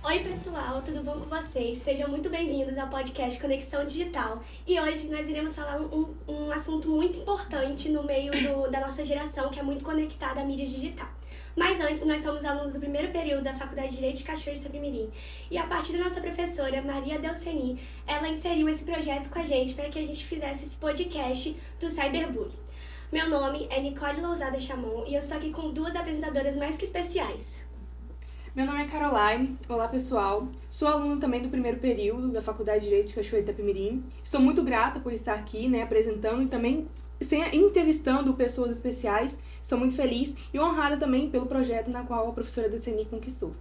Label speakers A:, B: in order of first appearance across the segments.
A: Oi pessoal, tudo bom com vocês? Sejam muito bem-vindos ao podcast Conexão Digital. E hoje nós iremos falar um assunto muito importante no meio da nossa geração, que é muito conectada à mídia digital. Mas antes, nós somos alunos do primeiro período da Faculdade de Direito de Cachoeira de Itapemirim. E a partir da nossa professora, Maria Delceni, ela inseriu esse projeto com a gente para que a gente fizesse esse podcast do Cyberbullying. Meu nome é Nicole Lousada Chamon e eu estou aqui com duas apresentadoras mais que especiais.
B: Meu nome é Caroline. Olá, pessoal. Sou aluna também do primeiro período da Faculdade de Direito de Cachoeira de Itapemirim. Estou muito grata por estar aqui, apresentando e também entrevistando pessoas especiais. Estou muito feliz e honrada também pelo projeto na qual a professora Delceni conquistou.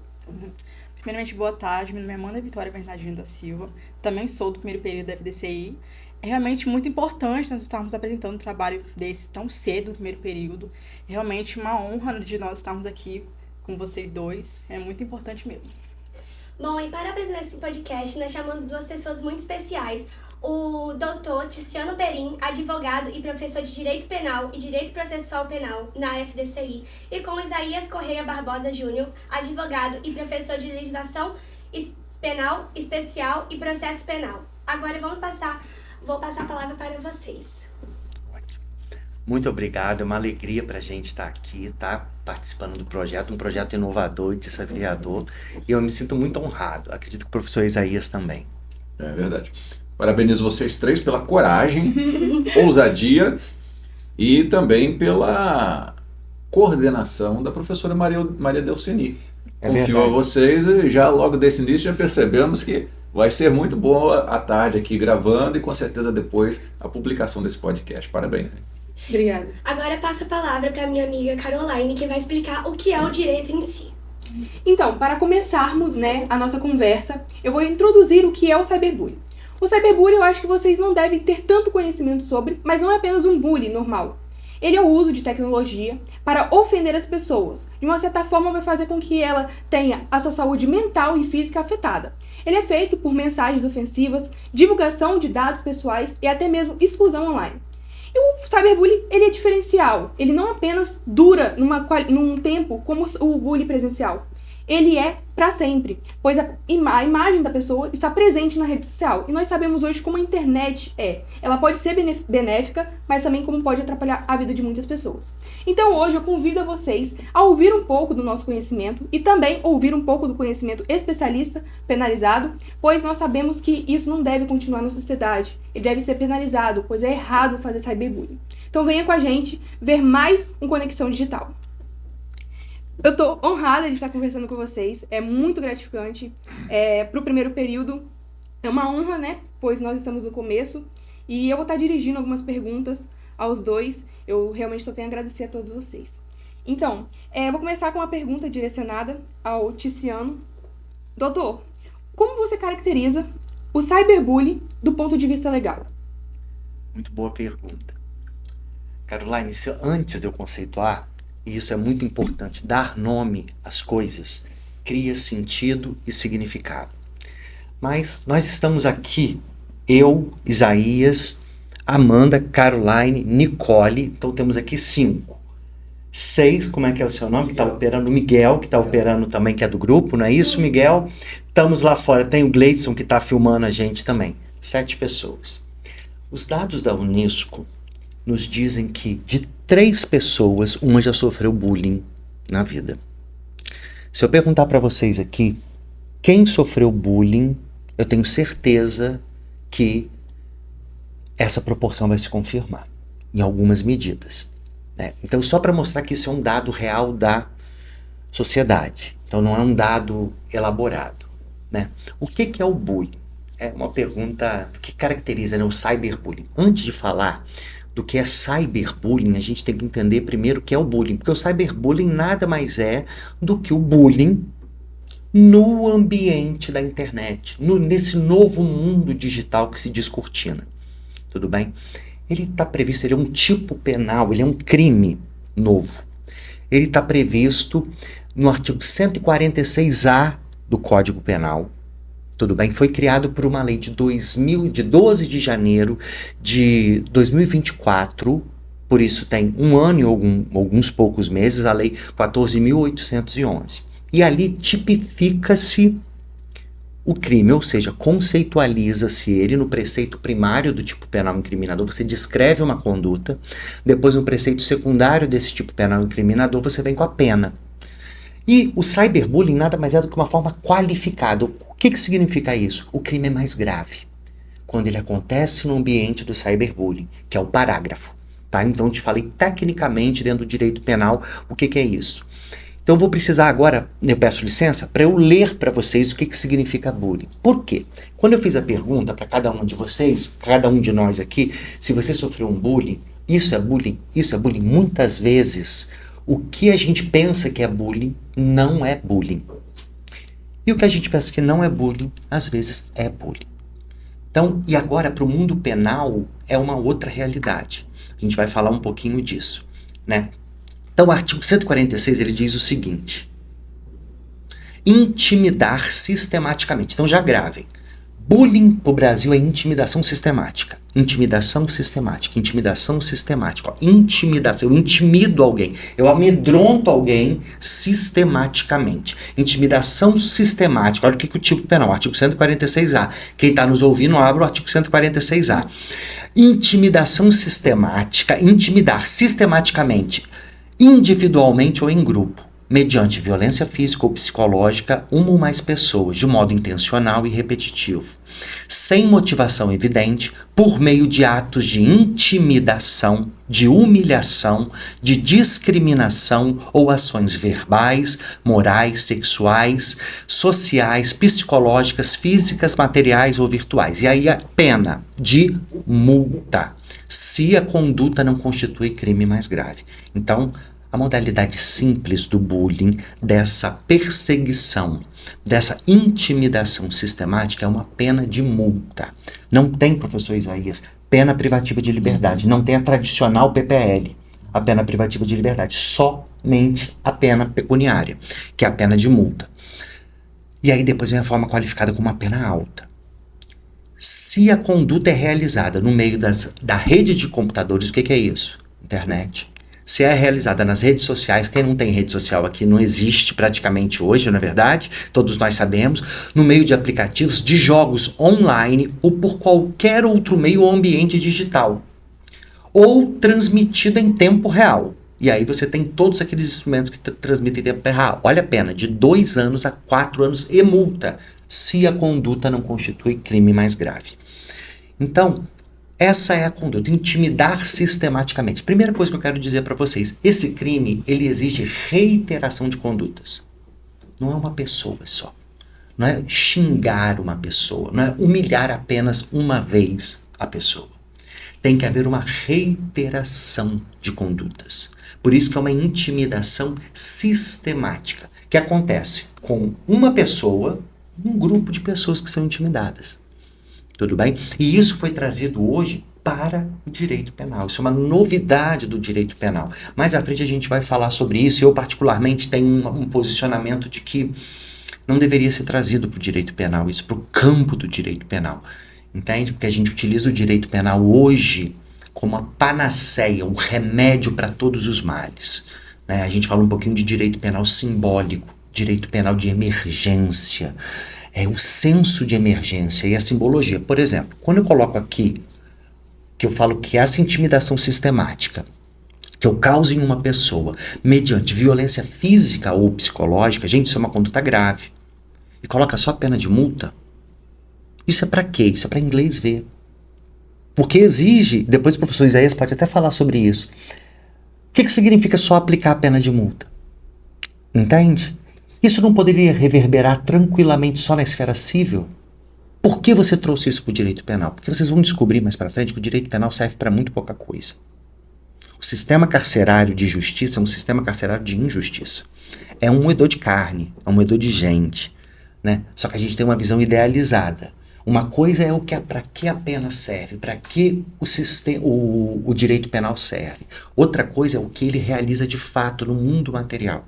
C: Primeiramente, boa tarde. Meu nome é Amanda Vitória Bernardino da Silva. Também sou do primeiro período da FDCI. É realmente muito importante nós estarmos apresentando um trabalho desse tão cedo no primeiro período. É realmente uma honra de nós estarmos aqui com vocês dois. É muito importante mesmo.
A: Bom, e para apresentar esse podcast, nós chamamos duas pessoas muito especiais. O doutor Tiziano Perim, advogado e professor de Direito Penal e Direito Processual Penal na FDCI, e com Isaías Correia Barbosa Júnior, advogado e professor de Legislação Penal Especial e Processo Penal. Agora vou passar a palavra para vocês.
D: Muito obrigado, é uma alegria para a gente estar aqui, participando do projeto, um projeto inovador e desafiador, e eu me sinto muito honrado, acredito que o professor Isaías também.
E: É verdade. Parabenizo vocês três pela coragem, ousadia e também pela coordenação da professora Maria Delceni. Confio a vocês e já logo desse início já percebemos que vai ser muito boa a tarde aqui gravando e com certeza depois a publicação desse podcast. Parabéns. Hein?
B: Obrigada.
A: Agora eu passo a palavra para minha amiga Caroline, que vai explicar o que é o direito em si.
B: Então, para começarmos, a nossa conversa, eu vou introduzir o que é o cyberbullying. O cyberbullying eu acho que vocês não devem ter tanto conhecimento sobre, mas não é apenas um bullying normal. Ele é o uso de tecnologia para ofender as pessoas. De uma certa forma, vai fazer com que ela tenha a sua saúde mental e física afetada. Ele é feito por mensagens ofensivas, divulgação de dados pessoais e até mesmo exclusão online. E o cyberbullying, ele é diferencial. Ele não apenas dura num tempo como o bullying presencial. Ele é para sempre, pois a imagem da pessoa está presente na rede social. E nós sabemos hoje como a internet é. Ela pode ser benéfica, mas também como pode atrapalhar a vida de muitas pessoas. Então hoje eu convido a vocês a ouvir um pouco do nosso conhecimento e também ouvir um pouco do conhecimento especialista penalizado, pois nós sabemos que isso não deve continuar na sociedade. Ele deve ser penalizado, pois é errado fazer cyberbullying. Então venha com a gente ver mais um Conexão Digital. Eu tô honrada de estar conversando com vocês, é muito gratificante. Pro primeiro período é uma honra, pois nós estamos no começo e eu vou estar dirigindo algumas perguntas aos dois. Eu realmente só tenho a agradecer a todos vocês. Então, vou começar com uma pergunta direcionada ao Tiziano. Doutor, como você caracteriza o cyberbullying do ponto de vista legal?
D: Muito boa pergunta. Caroline, antes de eu conceituar, e isso é muito importante, dar nome às coisas cria sentido e significado. Mas nós estamos aqui, eu, Isaías, Amanda, Caroline, Nicole, então temos aqui 5. 6, como é que é o seu nome? Que está operando, o Miguel, que está operando também, que é do grupo, não é isso, Miguel? Estamos lá fora, tem o Gleidson que está filmando a gente também. 7 pessoas. Os dados da Unesco nos dizem que de 3 pessoas, uma já sofreu bullying na vida. Se eu perguntar para vocês aqui, quem sofreu bullying, eu tenho certeza que essa proporção vai se confirmar em algumas medidas. Então, só para mostrar que isso é um dado real da sociedade. Então, não é um dado elaborado. O que é o bullying? É uma pergunta que caracteriza o cyberbullying. Antes de falar do que é cyberbullying, a gente tem que entender primeiro o que é o bullying, porque o cyberbullying nada mais é do que o bullying no ambiente da internet, nesse novo mundo digital que se descortina. Tudo bem? Ele está previsto, ele é um tipo penal, ele é um crime novo. Ele está previsto no artigo 146A do Código Penal. Tudo bem? Foi criado por uma lei de 12 de janeiro de 2024, por isso tem um ano e alguns poucos meses, a lei 14.811. E ali tipifica-se o crime, ou seja, conceitualiza-se ele no preceito primário do tipo penal incriminador, você descreve uma conduta, depois no preceito secundário desse tipo penal incriminador você vem com a pena. E o cyberbullying nada mais é do que uma forma qualificada. O que significa isso? O crime é mais grave quando ele acontece no ambiente do cyberbullying, que é o parágrafo. Tá? Então eu te falei tecnicamente dentro do direito penal o que é isso. Então eu vou precisar agora, eu peço licença, para eu ler para vocês o que significa bullying. Por quê? Quando eu fiz a pergunta para cada um de vocês, cada um de nós aqui, se você sofreu um bullying, isso é bullying, muitas vezes o que a gente pensa que é bullying não é bullying. E o que a gente pensa que não é bullying, às vezes é bullying. Então, e agora para o mundo penal é uma outra realidade. A gente vai falar um pouquinho disso, né? Então, o artigo 146, ele diz o seguinte: intimidar sistematicamente. Então, já gravem. Bullying pro Brasil é intimidação sistemática. Intimidação sistemática. Intimidação sistemática. Ó, intimidação. Eu intimido alguém. Eu amedronto alguém sistematicamente. Intimidação sistemática. Olha o que o tipo penal. Artigo 146A. Quem está nos ouvindo, abre o artigo 146A. Intimidação sistemática. Intimidar sistematicamente, individualmente ou em grupo, mediante violência física ou psicológica, uma ou mais pessoas, de modo intencional e repetitivo, sem motivação evidente, por meio de atos de intimidação, de humilhação, de discriminação ou ações verbais, morais, sexuais, sociais, psicológicas, físicas, materiais ou virtuais. E aí a pena de multa, se a conduta não constitui crime mais grave. Então, a modalidade simples do bullying, dessa perseguição, dessa intimidação sistemática é uma pena de multa. Não tem, professor Isaías, pena privativa de liberdade. Não tem a tradicional PPL, a pena privativa de liberdade. Somente a pena pecuniária, que é a pena de multa. E aí depois vem a forma qualificada como uma pena alta. Se a conduta é realizada no meio da rede de computadores, o que é isso? Internet. Se é realizada nas redes sociais, quem não tem rede social aqui não existe praticamente hoje, na verdade, todos nós sabemos, no meio de aplicativos, de jogos online ou por qualquer outro meio ou ambiente digital, ou transmitida em tempo real. E aí você tem todos aqueles instrumentos que transmitem em tempo real. Olha a pena, de 2 anos a 4 anos e multa, se a conduta não constitui crime mais grave. Então, essa é a conduta, intimidar sistematicamente. Primeira coisa que eu quero dizer para vocês, esse crime, ele exige reiteração de condutas. Não é uma pessoa só. Não é xingar uma pessoa, não é humilhar apenas uma vez a pessoa. Tem que haver uma reiteração de condutas. Por isso que é uma intimidação sistemática, que acontece com uma pessoa, um grupo de pessoas que são intimidadas. Tudo bem? E isso foi trazido hoje para o direito penal. Isso é uma novidade do direito penal. Mais à frente a gente vai falar sobre isso. Eu particularmente tenho um posicionamento de que não deveria ser trazido para o direito penal, isso para o campo do direito penal. Entende? Porque a gente utiliza o direito penal hoje como a panaceia, um remédio para todos os males. Né? A gente fala um pouquinho de direito penal simbólico, direito penal de emergência. É o senso de emergência e a simbologia. Por exemplo, quando eu coloco aqui, que eu falo que essa intimidação sistemática, que eu causo em uma pessoa, mediante violência física ou psicológica, gente, isso é uma conduta grave. E coloca só a pena de multa. Isso é para quê? Isso é para inglês ver. Porque exige, depois o professor Isaías pode até falar sobre isso. O que significa só aplicar a pena de multa? Entende? Isso não poderia reverberar tranquilamente só na esfera civil? Por que você trouxe isso para o direito penal? Porque vocês vão descobrir mais para frente que o direito penal serve para muito pouca coisa. O sistema carcerário de justiça é um sistema carcerário de injustiça. É um moedor de carne, é um moedor de gente, né? Só que a gente tem uma visão idealizada. Uma coisa é para que a pena serve, para que o direito penal serve. Outra coisa é o que ele realiza de fato no mundo material.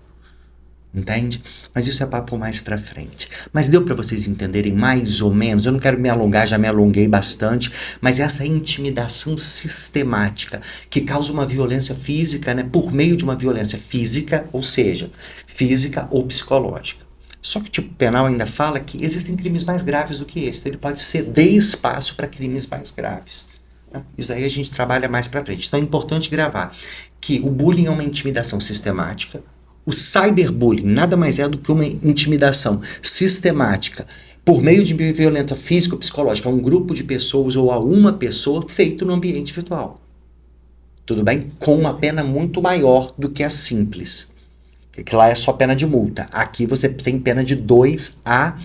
D: Entende? Mas isso é papo mais pra frente. Mas deu pra vocês entenderem mais ou menos, eu não quero me alongar, já me alonguei bastante, mas essa intimidação sistemática que causa uma violência física, né, por meio de uma violência física, ou seja, física ou psicológica. Só que o tipo penal ainda fala que existem crimes mais graves do que esse. Então ele pode ceder espaço para crimes mais graves. Tá? Isso aí a gente trabalha mais para frente. Então é importante gravar que o bullying é uma intimidação sistemática. O cyberbullying nada mais é do que uma intimidação sistemática por meio de violência física ou psicológica a um grupo de pessoas ou a uma pessoa feito no ambiente virtual. Tudo bem? Com uma pena muito maior do que a simples. Que lá é só pena de multa. Aqui você tem pena de 2 a...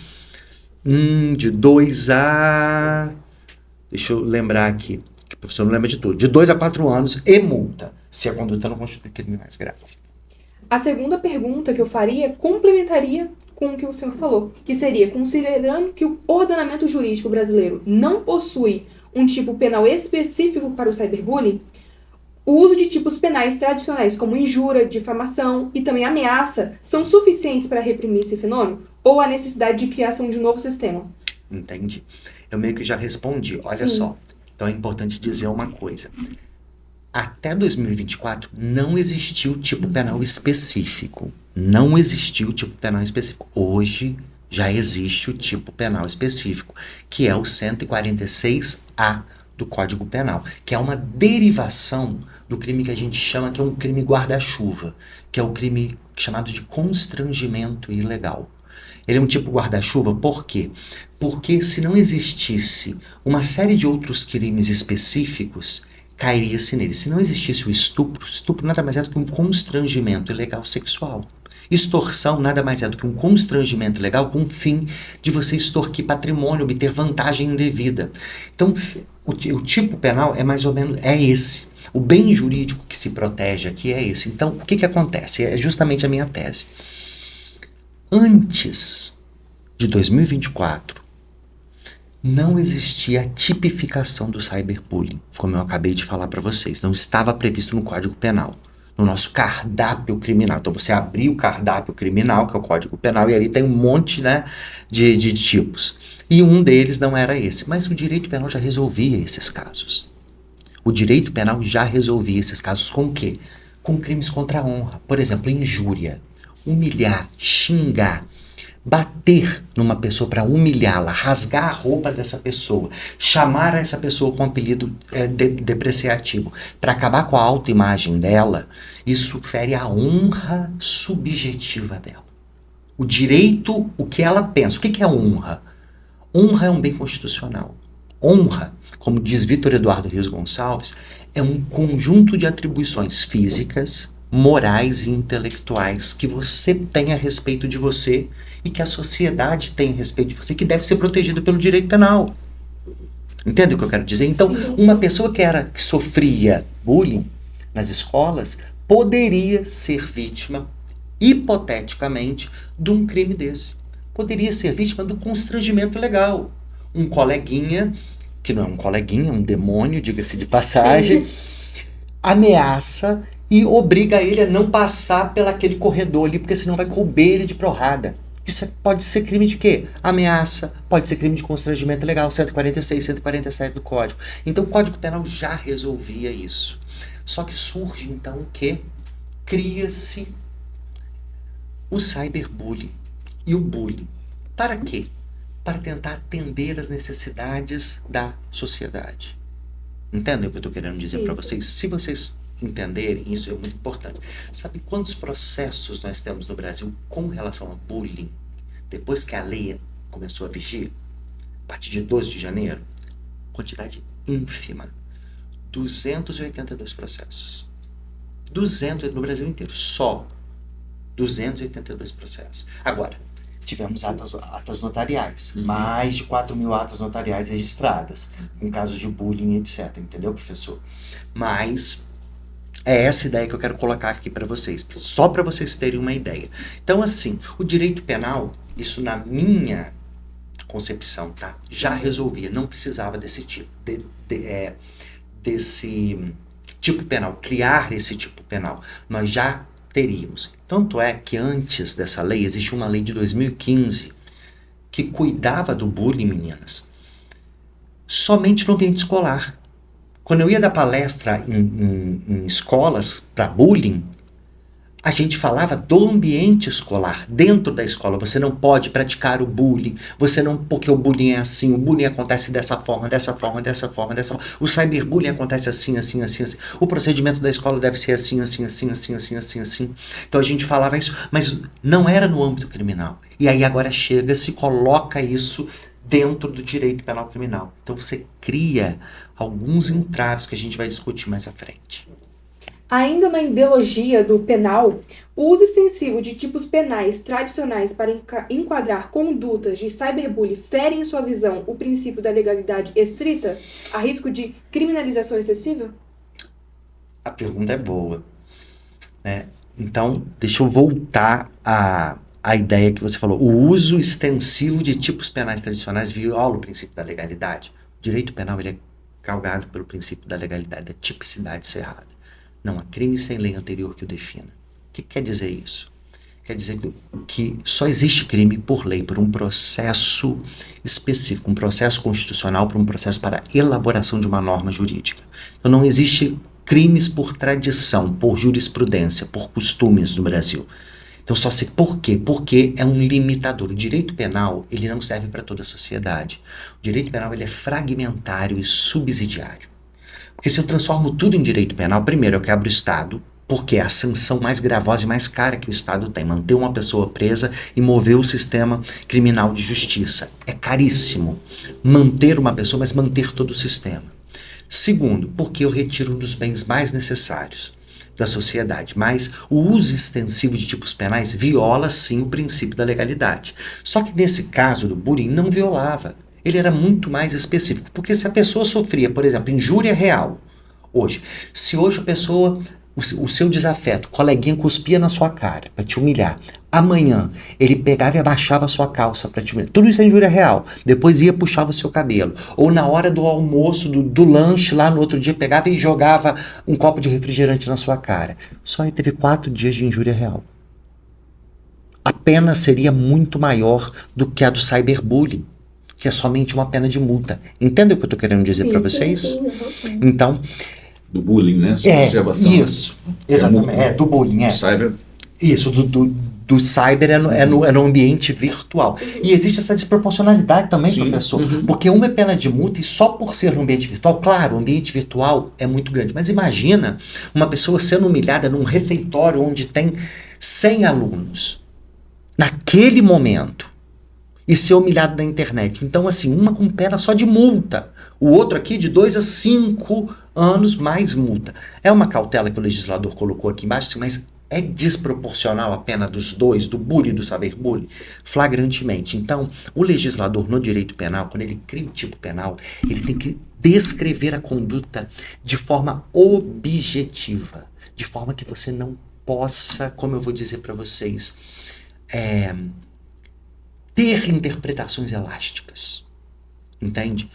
D: Deixa eu lembrar aqui, que o professor não lembra de tudo. De 2 a 4 anos e multa, se a conduta não constitui crime mais grave.
B: A segunda pergunta que eu faria complementaria com o que o senhor falou, que seria, considerando que o ordenamento jurídico brasileiro não possui um tipo penal específico para o cyberbullying, o uso de tipos penais tradicionais como injúria, difamação e também ameaça são suficientes para reprimir esse fenômeno? Ou há necessidade de criação de um novo sistema?
D: Entendi. Eu meio que já respondi. Olha
B: Sim.
D: só. Então é importante dizer uma coisa. Até 2024 não existiu tipo penal específico. Não existiu tipo penal específico. Hoje já existe o tipo penal específico, que é o 146A do Código Penal, que é uma derivação do crime que a gente chama, que é um crime guarda-chuva, que é o crime chamado de constrangimento ilegal. Ele é um tipo guarda-chuva, por quê? Porque se não existisse uma série de outros crimes específicos, cairia-se nele. Se não existisse o estupro nada mais é do que um constrangimento ilegal sexual. Extorsão nada mais é do que um constrangimento ilegal com o fim de você extorquir patrimônio, obter vantagem indevida. Então, o tipo penal é mais ou menos esse. O bem jurídico que se protege aqui é esse. Então, o que acontece? É justamente a minha tese. Antes de 2024, não existia a tipificação do cyberbullying, como eu acabei de falar para vocês. Não estava previsto no Código Penal, no nosso cardápio criminal. Então você abriu o cardápio criminal, que é o Código Penal, e ali tem um monte, né, de tipos. E um deles não era esse. Mas o direito penal já resolvia esses casos. O direito penal já resolvia esses casos com o quê? Com crimes contra a honra. Por exemplo, injúria, humilhar, xingar, bater numa pessoa para humilhá-la, rasgar a roupa dessa pessoa, chamar essa pessoa com um apelido depreciativo, para acabar com a autoimagem dela, isso fere a honra subjetiva dela. O direito, o que ela pensa. O que é honra? Honra é um bem constitucional. Honra, como diz Vitor Eduardo Rios Gonçalves, é um conjunto de atribuições físicas, morais e intelectuais que você tem a respeito de você e que a sociedade tem a respeito de você, que deve ser protegido pelo direito penal. Entende o que eu quero dizer? Então, uma pessoa que sofria bullying nas escolas poderia ser vítima, hipoteticamente, de um crime desse. Poderia ser vítima do constrangimento legal. Um coleguinha, que não é um coleguinha, é um demônio, diga-se de passagem, ameaça e obriga ele a não passar pelaquele corredor ali, porque senão vai cobrir ele de porrada. Isso pode ser crime de quê? Ameaça, pode ser crime de constrangimento legal, 146, 147 do Código. Então o Código Penal já resolvia isso. Só que surge então o quê? Cria-se o cyberbullying e o bullying. Para quê? Para tentar atender as necessidades da sociedade. Entendem o que eu estou querendo dizer para vocês? Se vocês entenderem, isso é muito importante. Sabe quantos processos nós temos no Brasil com relação a bullying? Depois que a lei começou a vigir, a partir de 12 de janeiro, quantidade ínfima. 282 processos. 200 no Brasil inteiro, só 282 processos. Agora, tivemos atas notariais, mais de 4.000 atas notariais registradas, em casos de bullying, etc. Entendeu, professor? Mas é essa ideia que eu quero colocar aqui para vocês, só para vocês terem uma ideia. Então, assim, o direito penal, isso na minha concepção, tá? Já resolvia, não precisava desse tipo, desse tipo penal, criar esse tipo penal. Nós já teríamos. Tanto é que antes dessa lei, existe uma lei de 2015 que cuidava do bullying, meninas, somente no ambiente escolar. Quando eu ia dar palestra em escolas para bullying, a gente falava do ambiente escolar, dentro da escola. Você não pode praticar o bullying, porque o bullying é assim, o bullying acontece dessa forma, dessa forma, dessa forma, dessa forma. O cyberbullying acontece assim, assim, assim, assim. O procedimento da escola deve ser assim, assim, assim, assim, assim, assim, assim. Então a gente falava isso, mas não era no âmbito criminal. E aí agora se coloca isso dentro do direito penal criminal. Então você cria alguns entraves que a gente vai discutir mais à frente.
B: Ainda na ideologia do penal, o uso extensivo de tipos penais tradicionais para enquadrar condutas de cyberbullying fere, em sua visão, o princípio da legalidade estrita, a risco de criminalização excessiva?
D: A pergunta é boa, né? Então, deixa eu voltar à ideia que você falou. O uso extensivo de tipos penais tradicionais viola o princípio da legalidade. O direito penal ele é calcado pelo princípio da legalidade, da tipicidade cerrada. Não há crime sem lei anterior que o defina. O que quer dizer isso? Quer dizer que só existe crime por lei, por um processo específico, um processo constitucional, por um processo para elaboração de uma norma jurídica. Então não existe crimes por tradição, por jurisprudência, por costumes no Brasil. Então só se... Por quê? Porque é um limitador. O direito penal, ele não serve para toda a sociedade. O direito penal, ele é fragmentário e subsidiário. Porque se eu transformo tudo em direito penal, primeiro eu quebro o Estado, porque é a sanção mais gravosa e mais cara que o Estado tem. Manter uma pessoa presa e mover o sistema criminal de justiça. É caríssimo manter uma pessoa, mas manter todo o sistema. Segundo, porque eu retiro um dos bens mais necessários da sociedade. Mas o uso extensivo de tipos penais viola, sim, o princípio da legalidade. Só que nesse caso do bullying não violava. Ele era muito mais específico, porque se a pessoa sofria, por exemplo, injúria real, hoje, se hoje a pessoa, o seu desafeto, o coleguinha cuspia na sua cara para te humilhar, amanhã ele pegava e abaixava a sua calça para te humilhar, tudo isso é injúria real, depois ia puxava o seu cabelo, ou na hora do almoço, do lanche lá no outro dia, pegava e jogava um copo de refrigerante na sua cara, só aí teve 4 dias de injúria real. A pena seria muito maior do que a do cyberbullying, que é somente uma pena de multa. Entende o que eu estou querendo dizer para vocês?
A: Sim.
D: Então...
E: Do bullying, né? Observação.
D: Isso. Exatamente. Do bullying,
E: Do cyber.
D: Isso, do cyber é no ambiente virtual. E existe essa desproporcionalidade também, sim, professor. Porque uma é pena de multa e só por ser no ambiente virtual, claro, o ambiente virtual é muito grande. Mas imagina uma pessoa sendo humilhada num refeitório onde tem 100 alunos. Naquele momento. E ser humilhado na internet. Então, assim, uma com pena só de multa. O outro aqui de 2 a 5 anos mais multa. É uma cautela que o legislador colocou aqui embaixo, assim, mas é desproporcional a pena dos dois, do bullying e do cyberbullying? Flagrantemente. Então, o legislador no direito penal, quando ele cria o tipo penal, ele tem que descrever a conduta de forma objetiva. De forma que você não possa, como eu vou dizer para vocês, ter interpretações elásticas. Entende?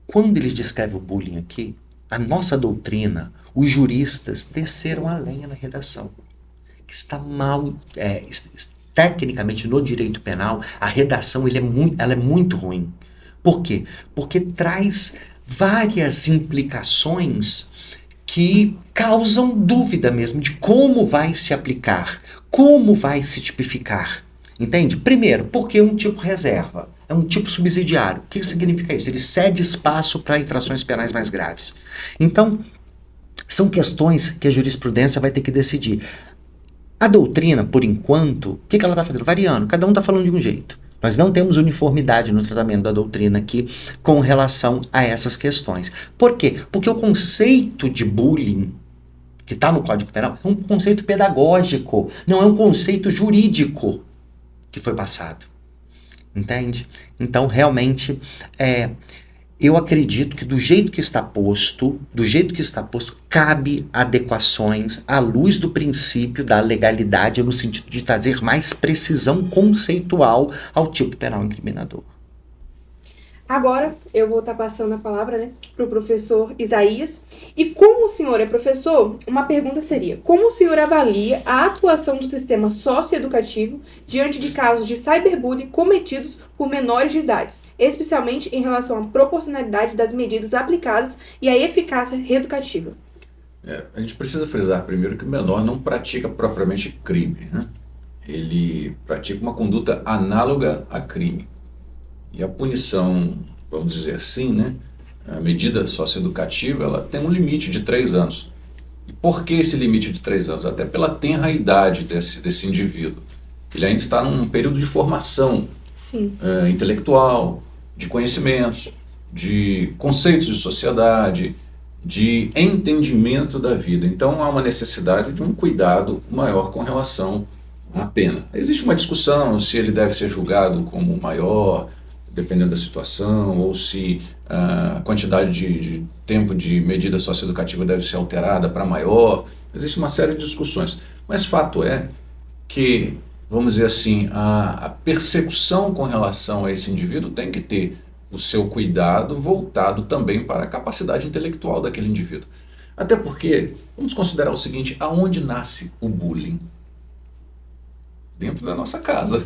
D: Quando eles descrevem o bullying aqui, a nossa doutrina, os juristas desceram a lenha na redação. Que está mal, tecnicamente no direito penal, a redação ela é muito ruim. Por quê? Porque traz várias implicações que causam dúvida mesmo de como vai se aplicar, como vai se tipificar. Entende? Primeiro, porque é um tipo reserva, é um tipo subsidiário. O que significa isso? Ele cede espaço para infrações penais mais graves. Então, são questões que a jurisprudência vai ter que decidir. A doutrina, por enquanto, o que ela está fazendo? Variando, cada um está falando de um jeito. Nós não temos uniformidade no tratamento da doutrina aqui com relação a essas questões. Por quê? Porque o conceito de bullying, que está no Código Penal, é um conceito pedagógico, não é um conceito jurídico que foi passado. Entende? Então, realmente, eu acredito que do jeito que está posto, cabe adequações à luz do princípio da legalidade, no sentido de trazer mais precisão conceitual ao tipo penal incriminador.
B: Agora, eu vou estar passando a palavra, para o professor Isaías. E como o senhor é professor, uma pergunta seria: como o senhor avalia a atuação do sistema socioeducativo diante de casos de cyberbullying cometidos por menores de idade, especialmente em relação à proporcionalidade das medidas aplicadas e à eficácia reeducativa?
E: A gente precisa frisar primeiro que o menor não pratica propriamente crime, né? Ele pratica uma conduta análoga a crime. E a punição, vamos dizer assim, né? A medida socioeducativa, ela tem um limite de 3 anos. E por que esse limite de 3 anos? Até pela tenra idade desse indivíduo. Ele ainda está num período de formação
B: Sim.
E: Intelectual, de conhecimentos, de conceitos de sociedade, de entendimento da vida. Então há uma necessidade de um cuidado maior com relação à pena. Existe uma discussão se ele deve ser julgado como maior, dependendo da situação, ou se a quantidade de tempo de medida socioeducativa deve ser alterada para maior. Existe uma série de discussões. Mas fato é que, vamos dizer assim, a persecução com relação a esse indivíduo tem que ter o seu cuidado voltado também para a capacidade intelectual daquele indivíduo. Até porque, vamos considerar o seguinte, aonde nasce o bullying? Dentro da nossa casa.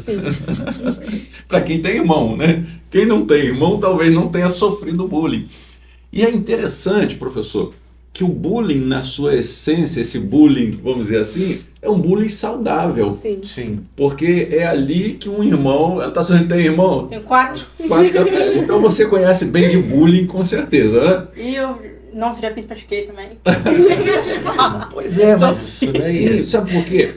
E: Para quem tem irmão, né? Quem não tem irmão talvez não tenha sofrido bullying. E é interessante, professor, que o bullying na sua essência, esse bullying, vamos dizer assim, é um bullying saudável.
B: Sim.
D: Sim.
E: Porque é ali que um irmão... Ela está sorrindo, tem irmão?
C: Tenho 4.
E: Então você conhece bem de bullying, com certeza, né?
C: E eu, nossa, já pratiquei também.
E: Pois é, mas
D: isso daí
E: sim, sabe por quê?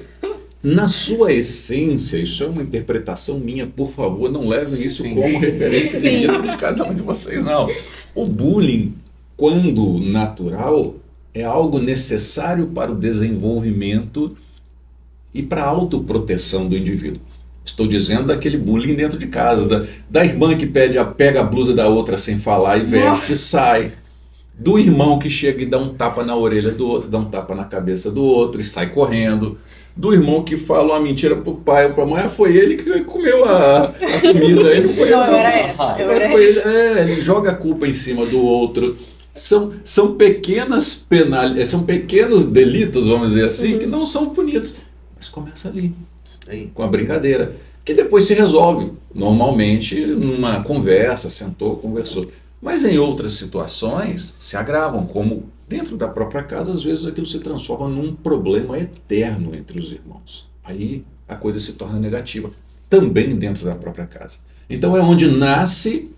E: Na sua essência, isso é uma interpretação minha, por favor, não levem isso
D: Sim.
E: como referência de vida de cada um de vocês, não. O bullying, quando natural, é algo necessário para o desenvolvimento e para a autoproteção do indivíduo. Estou dizendo daquele bullying dentro de casa, da irmã que pega a blusa da outra sem falar e veste e sai. Do irmão que chega e dá um tapa na orelha do outro, dá um tapa na cabeça do outro e sai correndo. Do irmão que fala uma mentira pro pai ou pra mãe, foi ele que comeu a comida. Ele foi
C: Não, eu era essa.
E: ele joga a culpa em cima do outro. São pequenos delitos, vamos dizer assim, que não são punidos. Mas começa ali, com a brincadeira, que depois se resolve, normalmente, numa conversa, sentou, conversou. Mas em outras situações se agravam, como dentro da própria casa, às vezes aquilo se transforma num problema eterno entre os irmãos. Aí a coisa se torna negativa, também dentro da própria casa. Então é onde nasce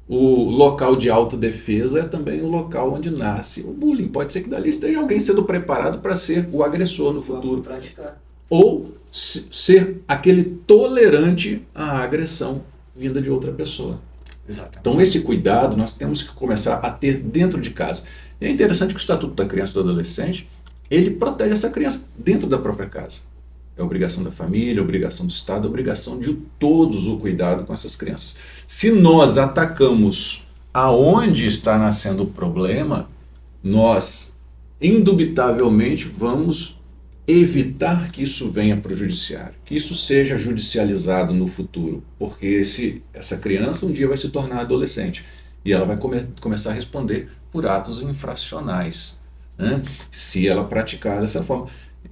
E: o local de autodefesa, é também o local onde nasce o bullying. Pode ser que dali esteja alguém sendo preparado para ser o agressor no futuro. Ou ser aquele tolerante à agressão vinda de outra pessoa.
D: Exatamente.
E: Então esse cuidado nós temos que começar a ter dentro de casa. E é interessante que o Estatuto da Criança e do Adolescente, ele protege essa criança dentro da própria casa. É obrigação da família, obrigação do Estado, obrigação de todos o cuidado com essas crianças. Se nós atacamos aonde está nascendo o problema, nós indubitavelmente vamos evitar que isso venha para o judiciário, que isso seja judicializado no futuro, porque essa criança um dia vai se tornar adolescente e ela vai começar a responder por atos infracionais, né? Se ela praticar dessa forma.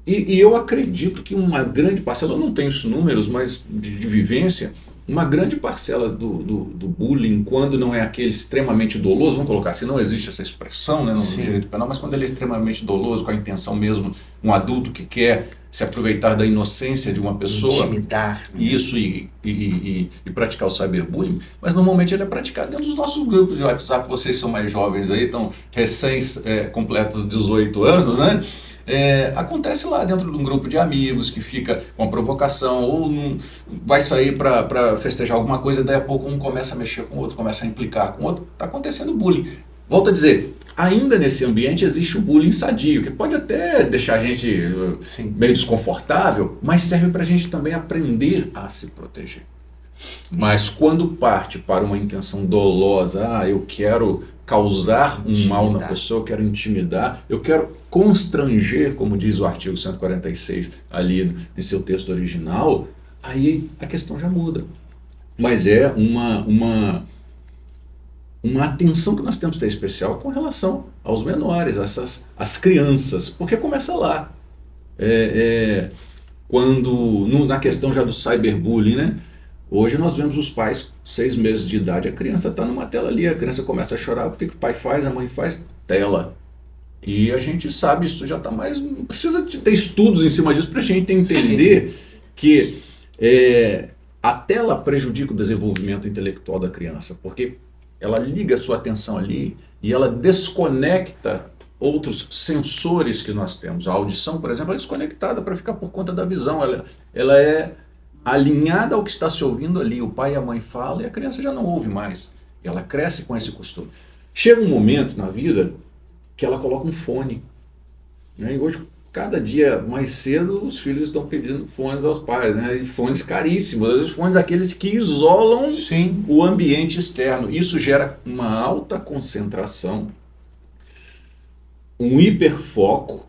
E: E eu acredito que uma grande parcela, eu não tenho os números, mas de vivência, uma grande parcela do bullying, quando não é aquele extremamente doloso, vamos colocar assim, não existe essa expressão, né, no direito penal, mas quando ele é extremamente doloso, com a intenção mesmo, um adulto que quer se aproveitar da inocência de uma pessoa,
D: Intimidar.
E: isso e praticar o cyberbullying, mas normalmente ele é praticado dentro dos nossos grupos de WhatsApp. Vocês são mais jovens aí, estão completos 18 anos, né? Acontece lá dentro de um grupo de amigos que fica com a provocação ou vai sair para festejar alguma coisa, daí a pouco um começa a mexer com o outro, começa a implicar com o outro, está acontecendo bullying. Volto a dizer, ainda nesse ambiente existe o bullying sadio, que pode até deixar a gente meio desconfortável, mas serve para a gente também aprender a se proteger. Mas quando parte para uma intenção dolosa, eu quero causar um mal na pessoa, eu quero intimidar, eu quero constranger, como diz o artigo 146 ali em seu texto original, aí a questão já muda. Mas é uma atenção que nós temos que ter especial com relação aos menores, as crianças, porque começa lá. Na questão já do cyberbullying, né? Hoje nós vemos os pais, 6 meses de idade, a criança está numa tela ali, a criança começa a chorar, o que o pai faz, a mãe faz? Tela. E a gente sabe, isso já está mais... Não precisa de ter estudos em cima disso para a gente entender que a tela prejudica o desenvolvimento intelectual da criança, porque ela liga a sua atenção ali e ela desconecta outros sensores que nós temos. A audição, por exemplo, é desconectada para ficar por conta da visão. Ela é alinhada ao que está se ouvindo ali. O pai e a mãe falam e a criança já não ouve mais. E ela cresce com esse costume. Chega um momento na vida que ela coloca um fone. Né? E hoje, cada dia mais cedo, os filhos estão pedindo fones aos pais. Né? E fones caríssimos, às vezes fones aqueles que isolam o ambiente externo. Isso gera uma alta concentração, um hiperfoco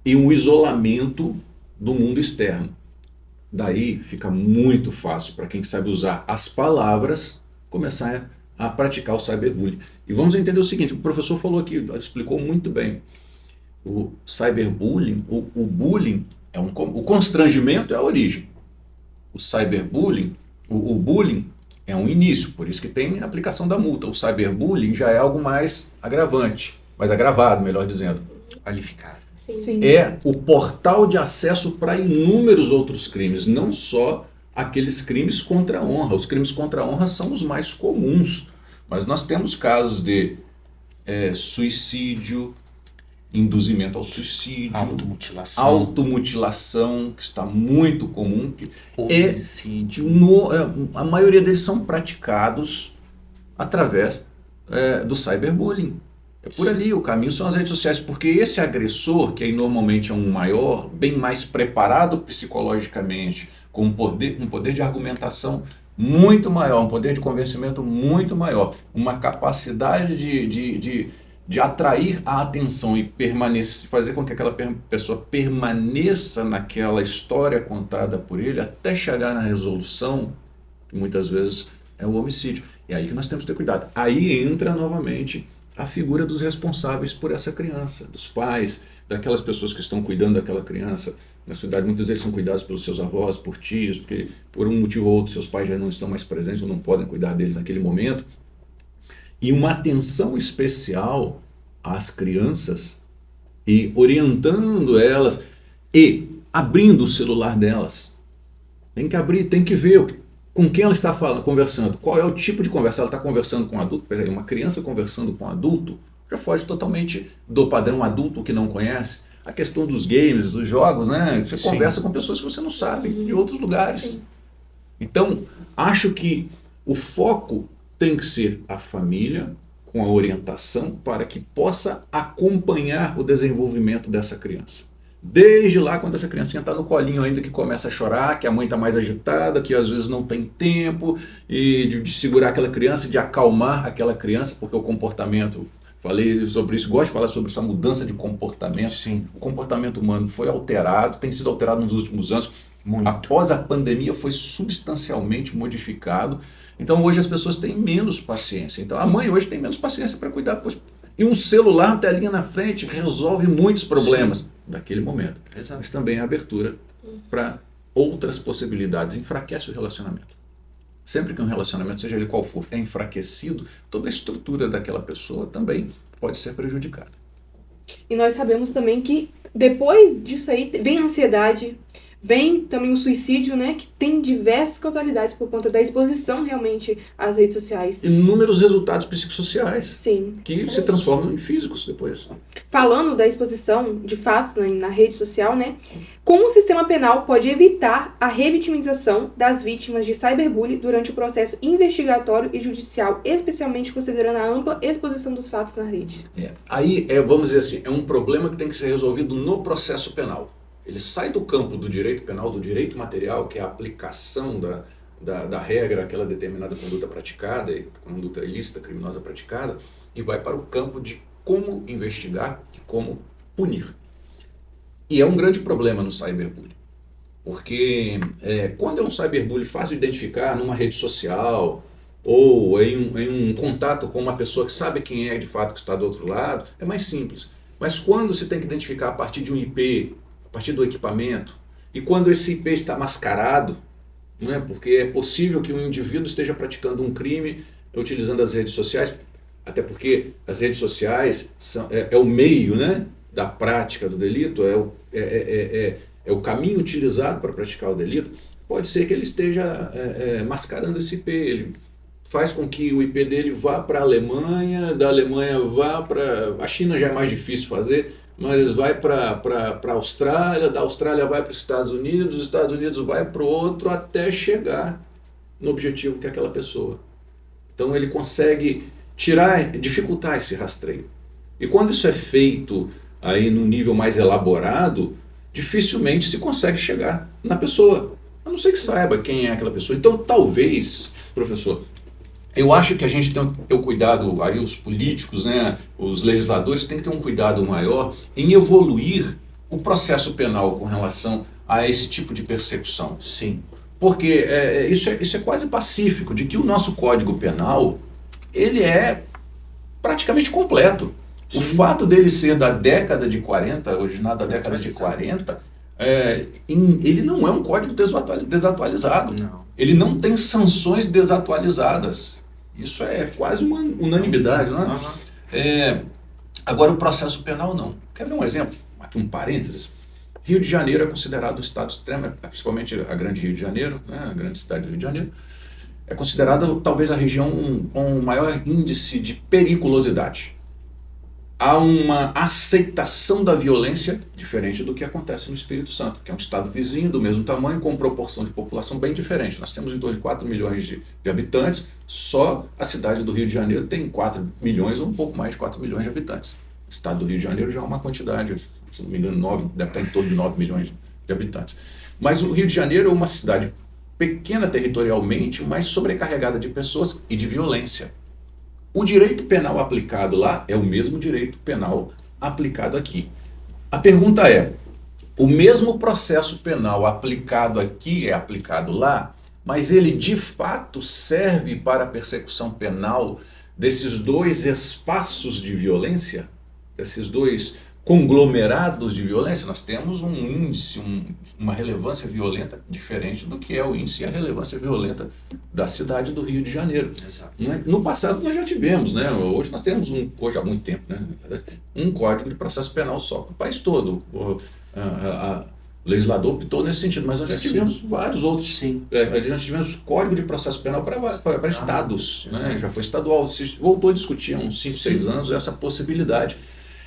E: e um isolamento do mundo externo. Daí fica muito fácil para quem sabe usar as palavras começar a praticar o cyberbullying. E vamos entender o seguinte, o professor falou aqui, explicou muito bem. O cyberbullying, o bullying, o constrangimento é a origem. O cyberbullying, o bullying é um início, por isso que tem a aplicação da multa. O cyberbullying já é algo mais agravante, mais agravado, melhor dizendo.
D: Qualificado.
A: Sim.
E: É o portal de acesso para inúmeros outros crimes, não só aqueles crimes contra a honra. Os crimes contra a honra são os mais comuns, mas nós temos casos de suicídio, induzimento ao suicídio, automutilação, que está muito comum.
D: Homicídio.
E: A maioria deles são praticados através do cyberbullying. É por ali, o caminho são as redes sociais, porque esse agressor, que aí normalmente é um maior, bem mais preparado psicologicamente, com um poder de argumentação muito maior, um poder de convencimento muito maior, uma capacidade de atrair a atenção e fazer com que aquela pessoa permaneça naquela história contada por ele até chegar na resolução, que muitas vezes é o homicídio. É aí que nós temos que ter cuidado. Aí entra novamente a figura dos responsáveis por essa criança, dos pais, daquelas pessoas que estão cuidando daquela criança. Na sua idade, muitas vezes são cuidados pelos seus avós, por tios, porque por um motivo ou outro seus pais já não estão mais presentes ou não podem cuidar deles naquele momento. E uma atenção especial às crianças e orientando elas e abrindo o celular delas. Tem que abrir, tem que ver com quem ela está conversando, qual é o tipo de conversa. Ela está conversando com um adulto? Peraí, uma criança conversando com um adulto já foge totalmente do padrão adulto que não conhece. A questão dos games, dos jogos, né? Você conversa com pessoas que você não sabe, de outros lugares.
A: Sim.
E: Então, acho que o foco tem que ser a família, com a orientação, para que possa acompanhar o desenvolvimento dessa criança. Desde lá, quando essa criancinha está no colinho ainda, que começa a chorar, que a mãe está mais agitada, que às vezes não tem tempo e de segurar aquela criança, de acalmar aquela criança, porque o comportamento, falei sobre isso, gosto de falar sobre essa mudança de comportamento.
D: Sim.
E: O comportamento humano foi alterado, tem sido alterado nos últimos anos.
D: Muito.
E: Após a pandemia foi substancialmente modificado. Então hoje as pessoas têm menos paciência. Então a mãe hoje tem menos paciência para cuidar. E um celular, uma telinha na frente, resolve muitos problemas daquele momento.
D: Exato.
E: Mas também a abertura para outras possibilidades. Enfraquece o relacionamento. Sempre que um relacionamento, seja ele qual for, é enfraquecido, toda a estrutura daquela pessoa também pode ser prejudicada.
B: E nós sabemos também que depois disso aí vem a ansiedade, vem também o suicídio, né? Que tem diversas causalidades por conta da exposição realmente às redes sociais.
E: Inúmeros resultados psicossociais
B: Sim.
E: que se transformam em físicos depois.
B: Falando da exposição de fatos na rede social, né? Como o sistema penal pode evitar a revitimização das vítimas de cyberbullying durante o processo investigatório e judicial, especialmente considerando a ampla exposição dos fatos na rede?
E: Aí, vamos dizer assim, é um problema que tem que ser resolvido no processo penal. Ele sai do campo do direito penal, do direito material, que é a aplicação da regra àquela determinada conduta praticada, conduta ilícita, criminosa praticada, e vai para o campo de como investigar e como punir. E é um grande problema no cyberbullying, porque quando é um cyberbullying fácil de identificar numa rede social ou em um contato com uma pessoa que sabe quem é de fato que está do outro lado, é mais simples. Mas quando se tem que identificar a partir de um IP, a partir do equipamento, e quando esse IP está mascarado, né, porque é possível que um indivíduo esteja praticando um crime utilizando as redes sociais, Até porque as redes sociais é o meio, né, da prática do delito, é o caminho utilizado para praticar o delito. Pode ser que ele esteja mascarando esse IP, ele faz com que o IP dele vá para a Alemanha, da Alemanha vá para... A China já é mais difícil fazer, mas vai para a Austrália, da Austrália vai para os Estados Unidos vai para o outro, até chegar no objetivo que é aquela pessoa. Então ele consegue dificultar esse rastreio. E quando isso é feito aí no nível mais elaborado, dificilmente se consegue chegar na pessoa, a não ser que saiba quem é aquela pessoa. Então talvez, professor, eu acho que a gente tem que ter um cuidado, aí os políticos, né, os legisladores têm que ter um cuidado maior em evoluir o processo penal com relação a esse tipo de persecução.
D: Sim.
E: Porque isso é quase pacífico, de que o nosso Código Penal, ele é praticamente completo. Sim. O fato dele ser da década de 40, originado da década de 40, ele não é um código desatualizado.
D: Não.
E: Ele não tem sanções desatualizadas. Isso é quase uma unanimidade, não é? Agora, o processo penal não. Quer ver um exemplo? Aqui um parênteses. Rio de Janeiro é considerado um estado extremo, principalmente a grande Rio de Janeiro, né, a grande cidade do Rio de Janeiro, é considerada talvez a região com o maior índice de periculosidade. Há uma aceitação da violência diferente do que acontece no Espírito Santo, que é um estado vizinho do mesmo tamanho, com proporção de população bem diferente. Nós temos em torno de 4 milhões de habitantes, só a cidade do Rio de Janeiro tem 4 milhões ou um pouco mais de 4 milhões de habitantes. O estado do Rio de Janeiro já é uma quantidade, se não me engano, deve estar em torno de 9 milhões de habitantes. Mas o Rio de Janeiro é uma cidade pequena territorialmente, mas sobrecarregada de pessoas e de violência. O direito penal aplicado lá é o mesmo direito penal aplicado aqui. A pergunta é, o mesmo processo penal aplicado aqui é aplicado lá, mas ele de fato serve para a persecução penal desses dois espaços de violência? Esses dois conglomerados de violência? Nós temos um índice, uma relevância violenta diferente do que é o índice e a relevância violenta da cidade do Rio de Janeiro.
D: Exato.
E: No passado nós já tivemos, né? Hoje nós temos, hoje há muito tempo, né? Um código de processo penal só, no país todo. O legislador optou nesse sentido, mas nós já tivemos vários outros.
D: Sim.
E: Já tivemos código de processo penal para estados, né? Já foi estadual. Se voltou a discutir há uns 5, 6 anos essa possibilidade.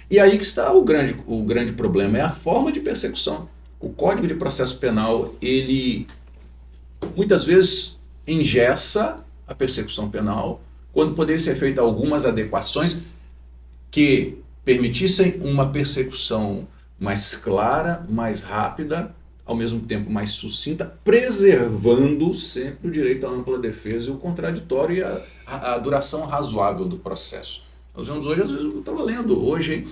E: E aí que está o grande problema, é a forma de persecução. O Código de Processo Penal, ele muitas vezes engessa a persecução penal, quando poderia ser feita algumas adequações que permitissem uma persecução mais clara, mais rápida, ao mesmo tempo mais sucinta, preservando sempre o direito à ampla defesa e o contraditório e a duração razoável do processo. Nós vemos hoje, às vezes eu estava lendo hoje,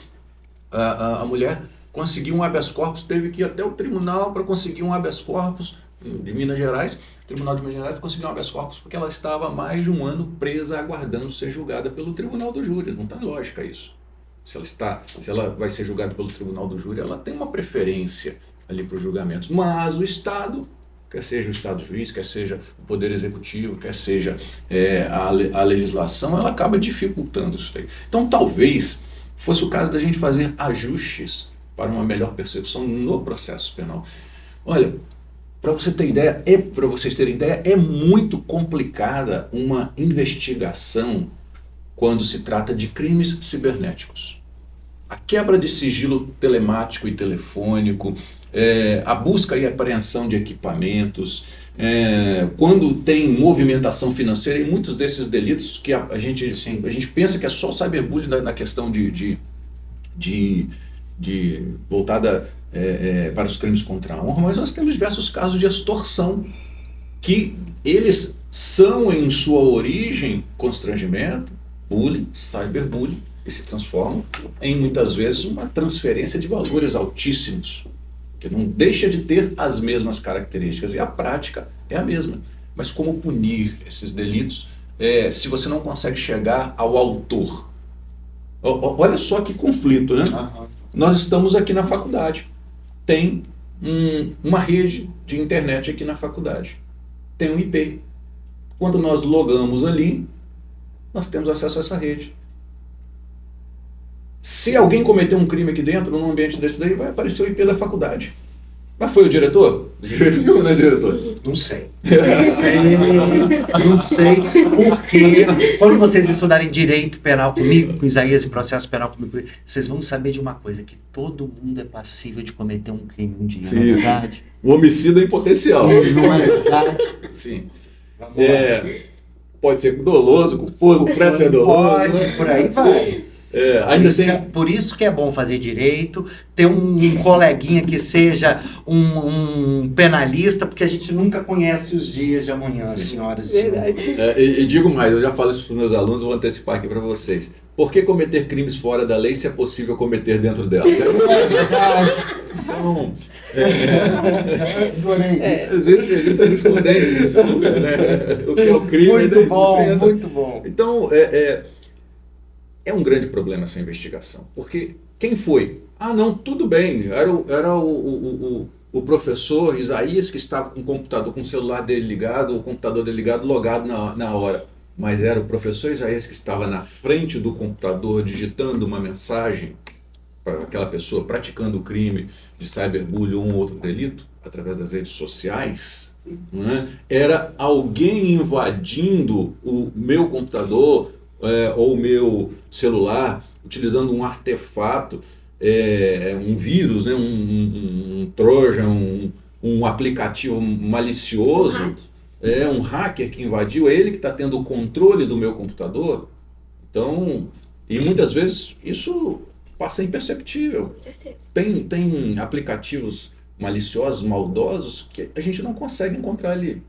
E: a mulher conseguiu um habeas corpus, teve que ir até o tribunal para conseguir um habeas corpus de Minas Gerais, Tribunal de Minas Gerais, para conseguir um habeas corpus, porque ela estava há mais de um ano presa, aguardando ser julgada pelo Tribunal do Júri. Não tem lógica isso. Se ela vai ser julgada pelo Tribunal do Júri, ela tem uma preferência ali para os julgamentos. Mas o Estado, quer seja o Estado juiz, quer seja o Poder Executivo, quer seja a legislação, ela acaba dificultando isso aí. Então, talvez fosse o caso da gente fazer ajustes para uma melhor persecução no processo penal. Olha, para vocês terem ideia, é muito complicada uma investigação quando se trata de crimes cibernéticos. A quebra de sigilo telemático e telefônico, a busca e apreensão de equipamentos, quando tem movimentação financeira, e muitos desses delitos que a gente pensa que é só o cyberbullying na questão voltada para os crimes contra a honra, mas nós temos diversos casos de extorsão, que eles são em sua origem constrangimento, bullying, cyberbullying, e se transformam em muitas vezes uma transferência de valores altíssimos, que não deixa de ter as mesmas características, e a prática é a mesma. Mas como punir esses delitos se você não consegue chegar ao autor? Olha só que conflito, né? Uhum. Nós estamos aqui na faculdade, tem uma rede de internet aqui na faculdade, tem um IP. Quando nós logamos ali, nós temos acesso a essa rede. Se alguém cometer um crime aqui dentro, num ambiente desse daí, vai aparecer o IP da faculdade. Mas foi o diretor? De jeito nenhum, né, diretor?
D: Não sei. Não sei porque quando vocês estudarem direito penal comigo, com Isaías e processo penal comigo, vocês vão saber de uma coisa, que todo mundo é passível de cometer um crime um dia, não é verdade?
E: O homicida em potencial.
D: Não é verdade?
E: Sim. Pode ser doloso, culposo, pré-doloso.
D: Pode,
E: né?
D: por aí vai.
E: Ainda tem...
D: Por isso que é bom fazer direito, ter um coleguinha que seja um penalista, porque a gente nunca conhece os dias de amanhã, senhoras e senhores.
B: Verdade.
E: E digo mais, eu já falo isso para os meus alunos, vou antecipar aqui para vocês. Por que cometer crimes fora da lei se é possível cometer dentro dela? Então, Existem as discordâncias, né? O que é o crime.
D: Muito bom.
E: Então, é um grande problema essa investigação, porque quem foi? Ah, não, tudo bem, era o professor Isaías que estava com o computador, com o celular dele ligado, o computador dele ligado, logado na hora. Mas era o professor Isaías que estava na frente do computador digitando uma mensagem para aquela pessoa praticando o crime de cyberbullying ou um outro delito através das redes sociais. Né? Era alguém invadindo o meu computador ou o meu celular, utilizando um artefato, um vírus, né? um trojan, um aplicativo malicioso, um hacker que invadiu, ele que está tendo o controle do meu computador. Então, e muitas vezes isso passa imperceptível.
A: Com certeza.
E: Tem aplicativos maliciosos, maldosos, que a gente não consegue encontrar ali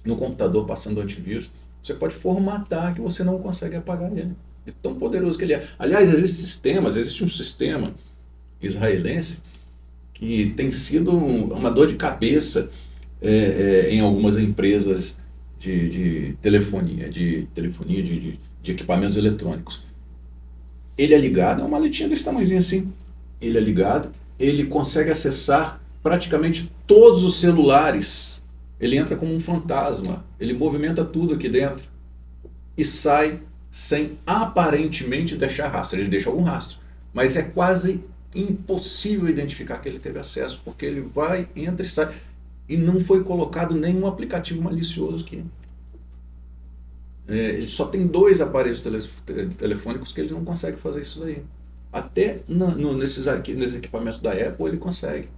E: no computador passando antivírus. Você pode formatar que você não consegue apagar ele. De tão poderoso que ele é. Aliás, existe um sistema israelense que tem sido uma dor de cabeça em algumas empresas de telefonia, de equipamentos eletrônicos. Ele é ligado, é uma maletinha desse tamanhozinho assim. Ele é ligado, ele consegue acessar praticamente todos os celulares. Ele entra como um fantasma, ele movimenta tudo aqui dentro e sai sem aparentemente deixar rastro. Ele deixa algum rastro, mas é quase impossível identificar que ele teve acesso, porque ele vai, entra e sai. E não foi colocado nenhum aplicativo malicioso aqui. Ele só tem 2 aparelhos telefônicos que ele não consegue fazer isso daí. Até nesses equipamentos da Apple ele consegue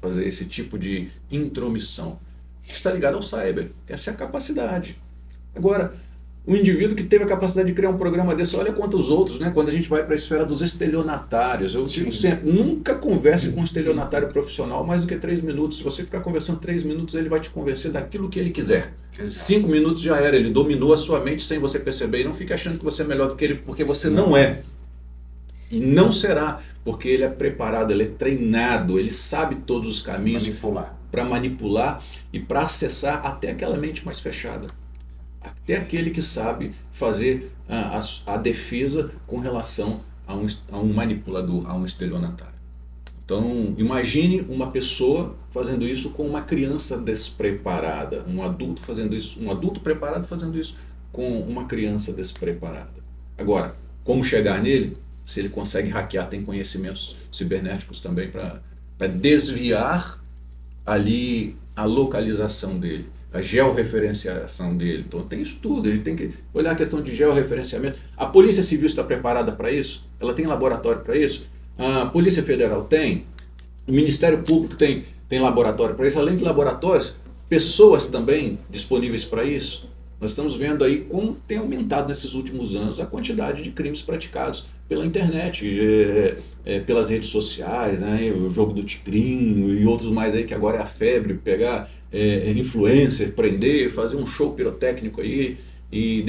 E: fazer esse tipo de intromissão. Está ligado ao cyber. Essa é a capacidade. Agora, o indivíduo que teve a capacidade de criar um programa desse, olha quantos outros, né? Quando a gente vai para a esfera dos estelionatários, eu digo sempre, nunca converse com um estelionatário profissional mais do que 3 minutos. Se você ficar conversando 3 minutos, ele vai te convencer daquilo que ele quiser. 5 minutos já era, ele dominou a sua mente sem você perceber. E não fique achando que você é melhor do que ele, porque você não é. E não será, porque ele é preparado, ele é treinado, ele sabe todos os caminhos para manipular e para acessar até aquela mente mais fechada. Até aquele que sabe fazer a defesa com relação a um manipulador, a um estelionatário. Então, imagine uma pessoa fazendo isso com uma criança despreparada, um adulto fazendo isso, um adulto preparado fazendo isso com uma criança despreparada. Agora, como chegar nele? Se ele consegue hackear, tem conhecimentos cibernéticos também para desviar ali a localização dele, a georreferenciação dele. Então tem isso tudo, ele tem que olhar a questão de georreferenciamento. A Polícia Civil está preparada para isso? Ela tem laboratório para isso? A Polícia Federal tem? O Ministério Público tem laboratório para isso? Além de laboratórios, pessoas também disponíveis para isso? Nós estamos vendo aí como tem aumentado nesses últimos anos a quantidade de crimes praticados pela internet, pelas redes sociais, né, o jogo do tigrinho e outros mais aí que agora é a febre, pegar influencer, prender, fazer um show pirotécnico aí e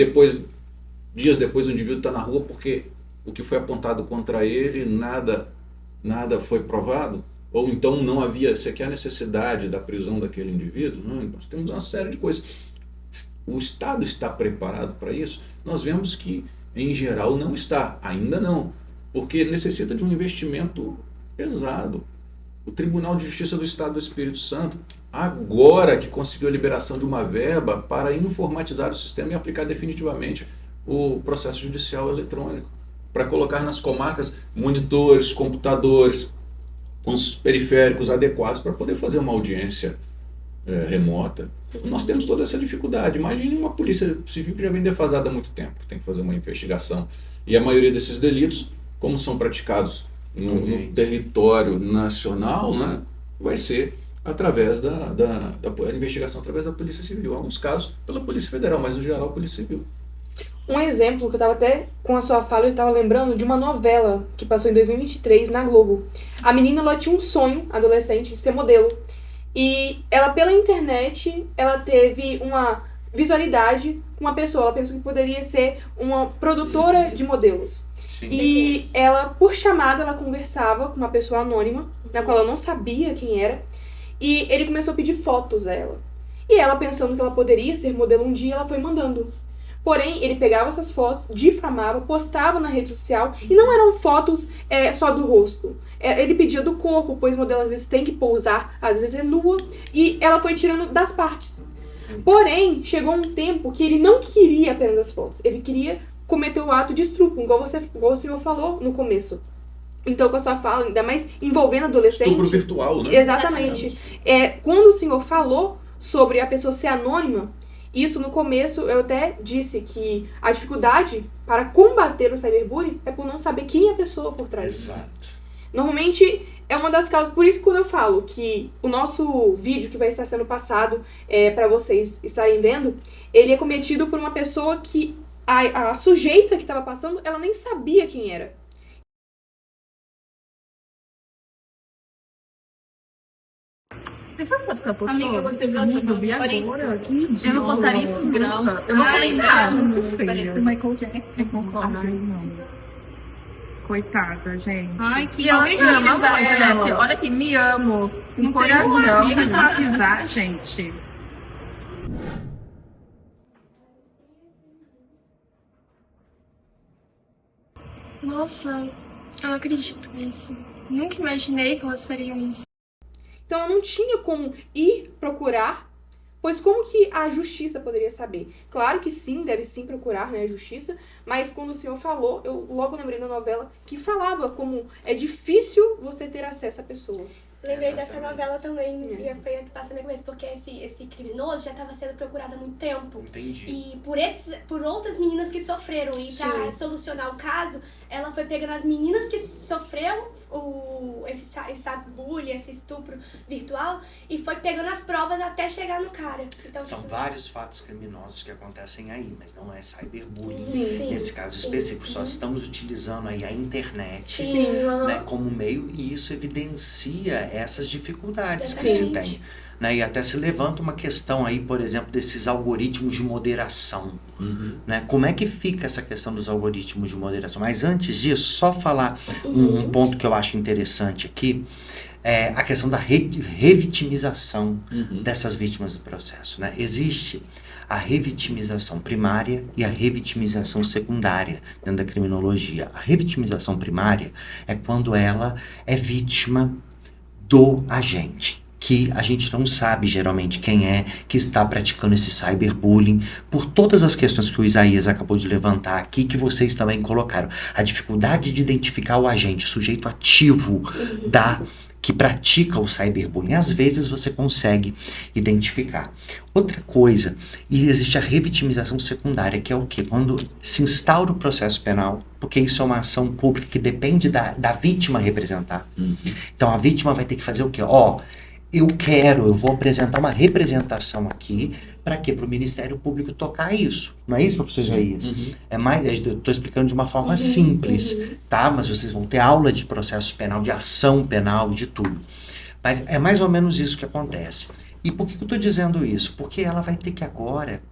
E: dias depois o indivíduo está na rua porque o que foi apontado contra ele nada foi provado, ou então não havia sequer necessidade da prisão daquele indivíduo. Não, nós temos uma série de coisas. O Estado está preparado para isso? Nós vemos que, em geral, não está. Ainda não. Porque necessita de um investimento pesado. O Tribunal de Justiça do Estado do Espírito Santo, agora que conseguiu a liberação de uma verba para informatizar o sistema e aplicar definitivamente o processo judicial eletrônico. para colocar nas comarcas monitores, computadores, com os periféricos adequados para poder fazer uma audiência remota. Nós temos toda essa dificuldade. Imagine uma polícia civil que já vem defasada há muito tempo, tem que fazer uma investigação. E a maioria desses delitos, como são praticados no território nacional, né, vai ser através da investigação através da Polícia Civil. Em alguns casos, pela Polícia Federal, mas no geral, a Polícia Civil.
B: Um exemplo que eu tava até com a sua fala, eu tava lembrando de uma novela que passou em 2023 na Globo. A menina, ela tinha um sonho, adolescente, de ser modelo. E ela, pela internet, ela teve uma visualidade com uma pessoa. Ela pensou que poderia ser uma produtora de modelos.
D: Sim.
B: E ela, por chamada, ela conversava com uma pessoa anônima, na qual ela não sabia quem era. E ele começou a pedir fotos a ela. E ela, pensando que ela poderia ser modelo um dia, ela foi mandando. Porém, ele pegava essas fotos, difamava, postava na rede social, e não eram fotos só do rosto. Ele pedia do corpo, pois modelo às vezes tem que pousar, às vezes é nua, e ela foi tirando das partes.
D: Sim.
B: Porém, chegou um tempo que ele não queria apenas as fotos, ele queria cometer o ato de estupro, igual o senhor falou no começo. Então, com a sua fala, ainda mais envolvendo adolescente...
E: Estupro virtual, né?
B: Exatamente. Quando o senhor falou sobre a pessoa ser anônima, isso no começo eu até disse que a dificuldade para combater o cyberbullying é por não saber quem é a pessoa por trás.
D: Exato.
B: Normalmente é uma das causas, por isso que quando eu falo que o nosso vídeo que vai estar sendo passado para vocês estarem vendo, ele é cometido por uma pessoa que a sujeita que estava passando, ela nem sabia quem era.
F: Você foi foto que ela postou?
G: Amiga, você viu essa
F: Eu vi agora.
G: Eu não postaria isso em grama.
F: Eu vou comentar.
G: Muito feio.
F: Parece Michael Jackson com copo.
G: Ai, não. Coitada, gente.
F: Ai, que
G: eu
F: ótimo. Olha aqui, me amo. Com
G: não tem
F: coração.
G: amiga pra avisar, gente.
F: Nossa, eu não acredito nisso. Nunca imaginei que elas fariam isso.
B: Então eu não tinha como ir procurar, pois como que a justiça poderia saber? Claro que sim, deve sim procurar, né, a justiça, mas quando o senhor falou, eu logo lembrei da novela que falava como é difícil você ter acesso à pessoa.
A: Lembrei dessa novela também, e foi a que passa na minha cabeça, porque esse criminoso já estava sendo procurado há muito tempo.
D: Entendi.
A: E por outras meninas que sofreram, e pra solucionar o caso, ela foi pegando as meninas que sofreram esse bullying, esse estupro virtual, e foi pegando as provas até chegar no cara. Então,
D: São vários fatos criminosos que acontecem aí, mas não é cyberbullying.
B: Sim.
D: Nesse caso específico, só estamos utilizando aí a internet,
A: Sim.
D: né, como meio, e isso evidencia essas dificuldades que
A: Exatamente.
D: se tem. Né, e até se levanta uma questão aí, por exemplo, desses algoritmos de moderação. Né? Como é que fica essa questão dos algoritmos de moderação? Mas antes disso, só falar um ponto que eu acho interessante aqui, é a questão da revitimização dessas vítimas do processo. Né? Existe a revitimização primária e a revitimização secundária dentro da criminologia. A revitimização primária é quando ela é vítima do agente, que a gente não sabe geralmente quem é que está praticando esse cyberbullying, por todas as questões que o Isaías acabou de levantar aqui, que vocês também colocaram. A dificuldade de identificar o agente, o sujeito ativo que pratica o cyberbullying. Às vezes você consegue identificar. Outra coisa, e existe a revitimização secundária, que é o quê? Quando se instaura o processo penal, porque isso é uma ação pública que depende da vítima representar. Então a vítima vai ter que fazer o quê? Eu vou apresentar uma representação aqui, para quê? Para o Ministério Público tocar isso. Não é isso, professor Isaías? Eu estou explicando de uma forma simples, tá? Mas vocês vão ter aula de processo penal, de ação penal, de tudo. Mas é mais ou menos isso que acontece. E por que eu estou dizendo isso? Porque ela vai ter que agora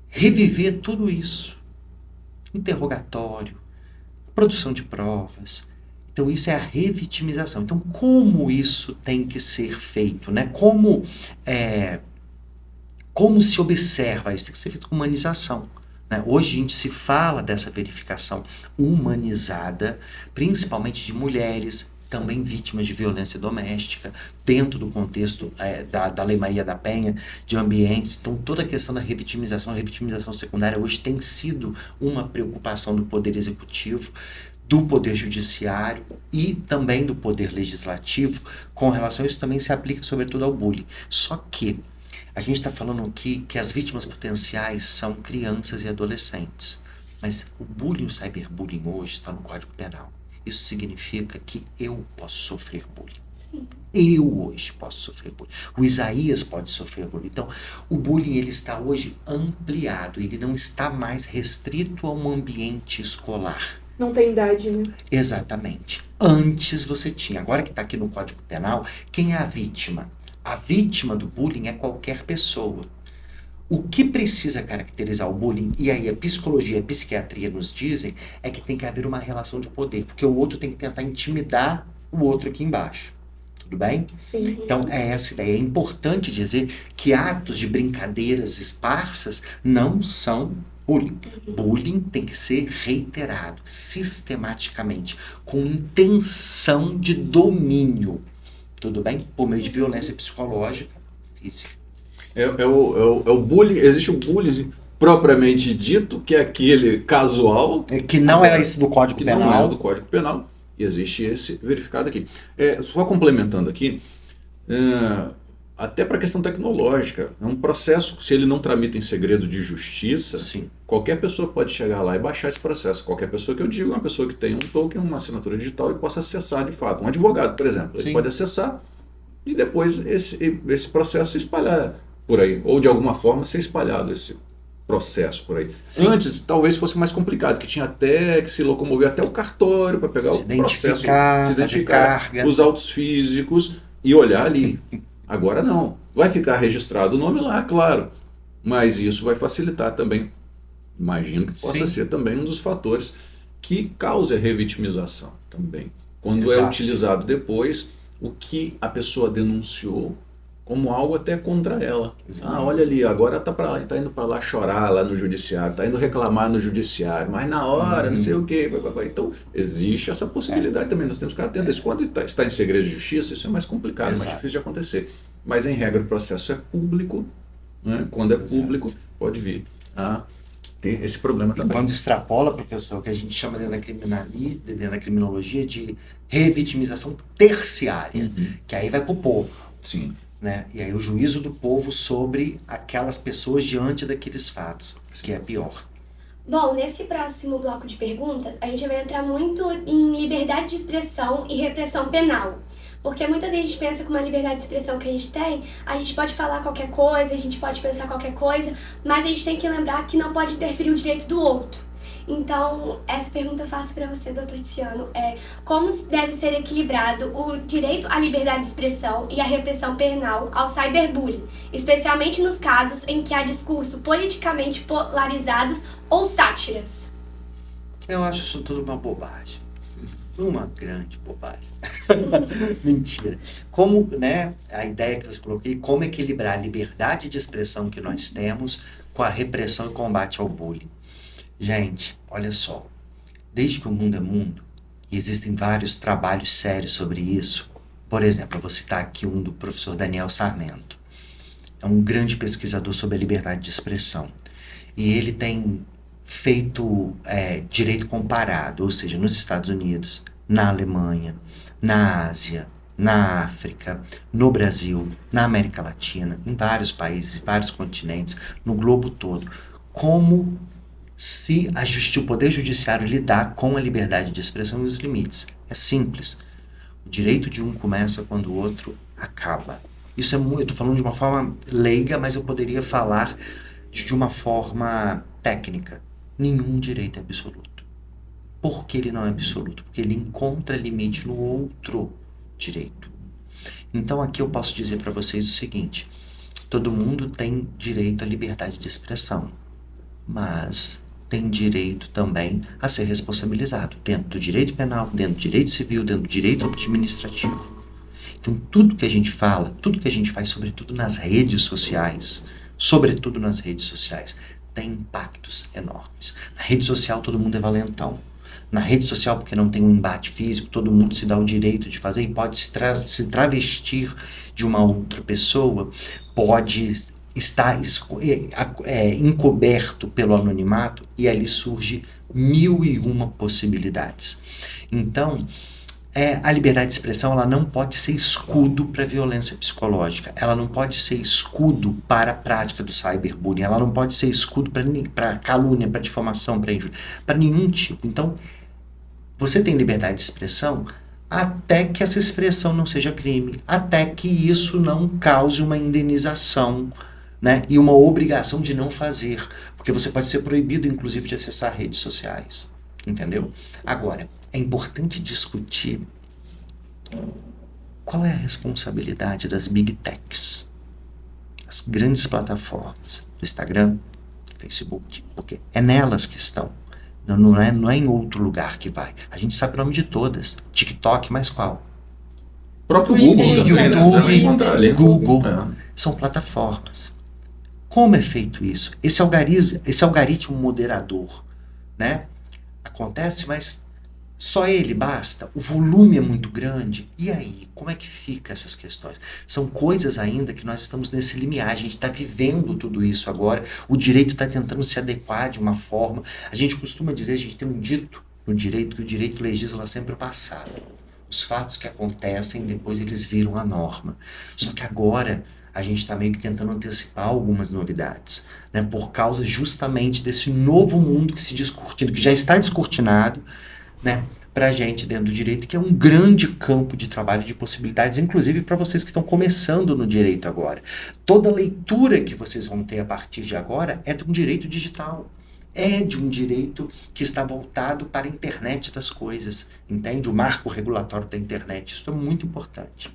D: reviver tudo isso. Interrogatório, produção de provas. Então, isso é a revitimização. Então, como isso tem que ser feito? Né? Como se observa isso? Tem que ser feito com humanização. Né? Hoje, a gente se fala dessa verificação humanizada, principalmente de mulheres, também vítimas de violência doméstica, dentro do contexto da Lei Maria da Penha, de ambientes. Então, toda a questão da revitimização, a revitimização secundária hoje tem sido uma preocupação do Poder Executivo, do Poder Judiciário e também do Poder Legislativo. Com relação a isso, também se aplica sobretudo ao bullying. Só que a gente está falando aqui que as vítimas potenciais são crianças e adolescentes, mas o bullying, o cyberbullying hoje está no Código Penal. Isso significa que eu posso sofrer bullying.
A: Sim.
D: Eu hoje posso sofrer bullying. O Isaías pode sofrer bullying. Então, o bullying ele está hoje ampliado. Ele não está mais restrito a um ambiente escolar.
B: Não tem idade, né?
D: Exatamente. Antes você tinha. Agora que está aqui no Código Penal, quem é a vítima? A vítima do bullying é qualquer pessoa. O que precisa caracterizar o bullying, e aí a psicologia e a psiquiatria nos dizem, é que tem que haver uma relação de poder, porque o outro tem que tentar intimidar o outro aqui embaixo. Tudo bem?
B: Sim.
D: Então é essa ideia. É importante dizer que atos de brincadeiras esparsas não são bullying. Bullying tem que ser reiterado, sistematicamente, com intenção de domínio. Tudo bem? Por meio de violência psicológica, física.
E: É o bullying, existe o bullying propriamente dito, que é aquele casual.
D: Que não é esse do Código
E: que
D: Penal.
E: não é o do Código Penal. E existe esse verificado aqui. Só complementando aqui, até para a questão tecnológica, é um processo, se ele não tramita em segredo de justiça,
D: Sim.
E: qualquer pessoa pode chegar lá e baixar esse processo. Qualquer pessoa que eu digo é uma pessoa que tem um token, uma assinatura digital e possa acessar de fato. Um advogado, por exemplo, ele
D: Sim.
E: pode acessar e depois esse processo se espalhar por aí, ou de alguma forma ser espalhado esse processo por aí.
D: Sim.
E: Antes, talvez fosse mais complicado, que tinha até que se locomover até o cartório para pegar o processo, se
D: fazer
E: identificar,
D: carga.
E: os autos físicos e olhar ali. Agora não. Vai ficar registrado o nome lá, claro, mas isso vai facilitar também. Imagino que possa
D: Sim.
E: ser também um dos fatores que cause a revitimização também. Quando é
D: Exato.
E: utilizado depois o que a pessoa denunciou como algo até contra ela.
D: Exato.
E: Olha ali, agora tá indo para lá chorar lá no judiciário, tá indo reclamar no judiciário, mas na hora, não sei o quê. Então, existe essa possibilidade também. Nós temos que ficar atentos. Quando está em segredo de justiça, isso é mais complicado, mais
D: Exato.
E: difícil de acontecer. Mas, em regra, o processo é público. Né? Quando é público, pode vir a ter esse problema também.
D: Quando extrapola, professor, o que a gente chama dentro da criminologia de revitimização terciária, que aí vai para o povo.
E: Sim.
D: Né? E aí o juízo do povo sobre aquelas pessoas diante daqueles fatos, que é pior.
A: Bom, nesse próximo bloco de perguntas, a gente vai entrar muito em liberdade de expressão e repressão penal. Porque muita gente pensa que uma liberdade de expressão que a gente pode falar qualquer coisa, a gente pode pensar qualquer coisa, mas a gente tem que lembrar que não pode interferir o direito do outro. Então, essa pergunta eu faço para você, doutor Tiziano, como deve ser equilibrado o direito à liberdade de expressão e à repressão penal ao cyberbullying, especialmente nos casos em que há discurso politicamente polarizados ou sátiras?
D: Eu acho isso tudo uma bobagem. Uma grande bobagem. Mentira. Como, né, a ideia que você colocou, como equilibrar a liberdade de expressão que nós temos com a repressão e combate ao bullying. Gente, olha só, desde que o mundo é mundo, e existem vários trabalhos sérios sobre isso. Por exemplo, eu vou citar aqui um do professor Daniel Sarmento. É um grande pesquisador sobre a liberdade de expressão. E ele tem feito direito comparado, ou seja, nos Estados Unidos, na Alemanha, na Ásia, na África, no Brasil, na América Latina, em vários países, vários continentes, no globo todo. Como se o Poder Judiciário lidar com a liberdade de expressão e os limites. É simples. O direito de um começa quando o outro acaba. Isso é muito, eu estou falando de uma forma leiga, mas eu poderia falar de uma forma técnica. Nenhum direito é absoluto. Por que ele não é absoluto? Porque ele encontra limite no outro direito. Então aqui eu posso dizer para vocês o seguinte: todo mundo tem direito à liberdade de expressão, mas tem direito também a ser responsabilizado dentro do direito penal, dentro do direito civil, dentro do direito administrativo. Então tudo que a gente fala, tudo que a gente faz, sobretudo nas redes sociais, tem impactos enormes. Na rede social todo mundo é valentão. na rede social, porque não tem um embate físico, todo mundo se dá o direito de fazer e pode se travestir de uma outra pessoa, pode estar encoberto pelo anonimato, e ali surge 1001 possibilidades. Então, a liberdade de expressão, ela não pode ser escudo para violência psicológica, ela não pode ser escudo para a prática do cyberbullying, ela não pode ser escudo para calúnia, para difamação, para injúria, para nenhum tipo. Então, você tem liberdade de expressão até que essa expressão não seja crime, até que isso não cause uma indenização, né, e uma obrigação de não fazer, porque você pode ser proibido, inclusive, de acessar redes sociais, entendeu? Agora, é importante discutir qual é a responsabilidade das big techs, as grandes plataformas, do Instagram, do Facebook, porque é nelas que estão, não é em outro lugar que vai. A gente sabe o nome de todas, TikTok, mas qual?
E: O próprio Google também, né?
D: YouTube,
E: Encontrar ali.
D: Google, são plataformas. Como é feito isso? Esse algoritmo moderador, né? Acontece, mas só ele basta? O volume é muito grande? E aí, como é que fica essas questões? São coisas ainda que nós estamos nesse limiar, a gente está vivendo tudo isso agora, o direito está tentando se adequar de uma forma. A gente costuma dizer, a gente tem um dito no direito, que o direito legisla sempre o passado. Os fatos que acontecem, depois eles viram a norma. Só que agora a gente está meio que tentando antecipar algumas novidades, né? Por causa justamente desse novo mundo que se descortina, que já está descortinado, né, para a gente dentro do direito, que é um grande campo de trabalho, de possibilidades, inclusive para vocês que estão começando no direito agora. Toda leitura que vocês vão ter a partir de agora é de um direito digital, é de um direito que está voltado para a internet das coisas, entende? O marco regulatório da internet, isso é muito importante.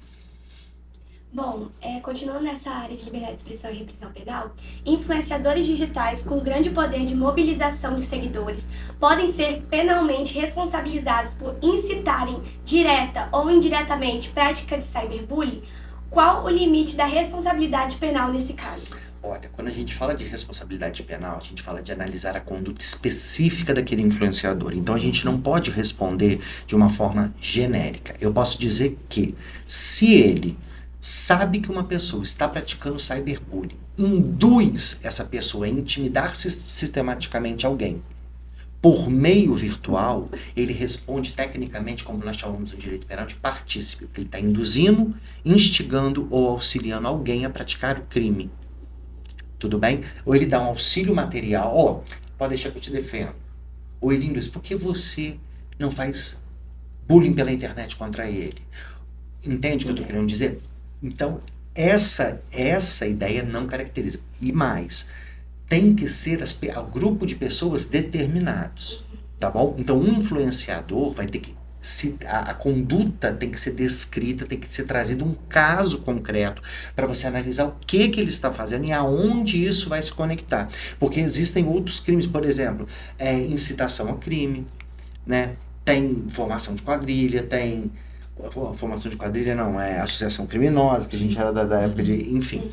A: Bom, continuando nessa área de liberdade de expressão e repressão penal, influenciadores digitais com grande poder de mobilização de seguidores podem ser penalmente responsabilizados por incitarem, direta ou indiretamente, prática de cyberbullying. Qual o limite da responsabilidade penal nesse caso?
D: Olha, quando a gente fala de responsabilidade penal, a gente fala de analisar a conduta específica daquele influenciador. Então a gente não pode responder de uma forma genérica. Eu posso dizer que, se ele sabe que uma pessoa está praticando cyberbullying, induz essa pessoa a intimidar sistematicamente alguém por meio virtual, ele responde tecnicamente, como nós chamamos no direito penal, de partícipe, porque ele está induzindo, instigando ou auxiliando alguém a praticar o crime. Tudo bem? Ou ele dá um auxílio material, pode deixar que eu te defendo. Ou ele induz, por que você não faz bullying pela internet contra ele? Entende o que eu estou querendo dizer? Então, essa ideia não caracteriza. E mais, tem que ser o grupo de pessoas determinados, tá bom? Então, um influenciador vai ter que... a conduta tem que ser descrita, tem que ser trazido um caso concreto para você analisar o que ele está fazendo e aonde isso vai se conectar. Porque existem outros crimes, por exemplo, incitação a crime, né? Tem formação de quadrilha, tem... formação de quadrilha não, é associação criminosa, que a gente era da época de... enfim.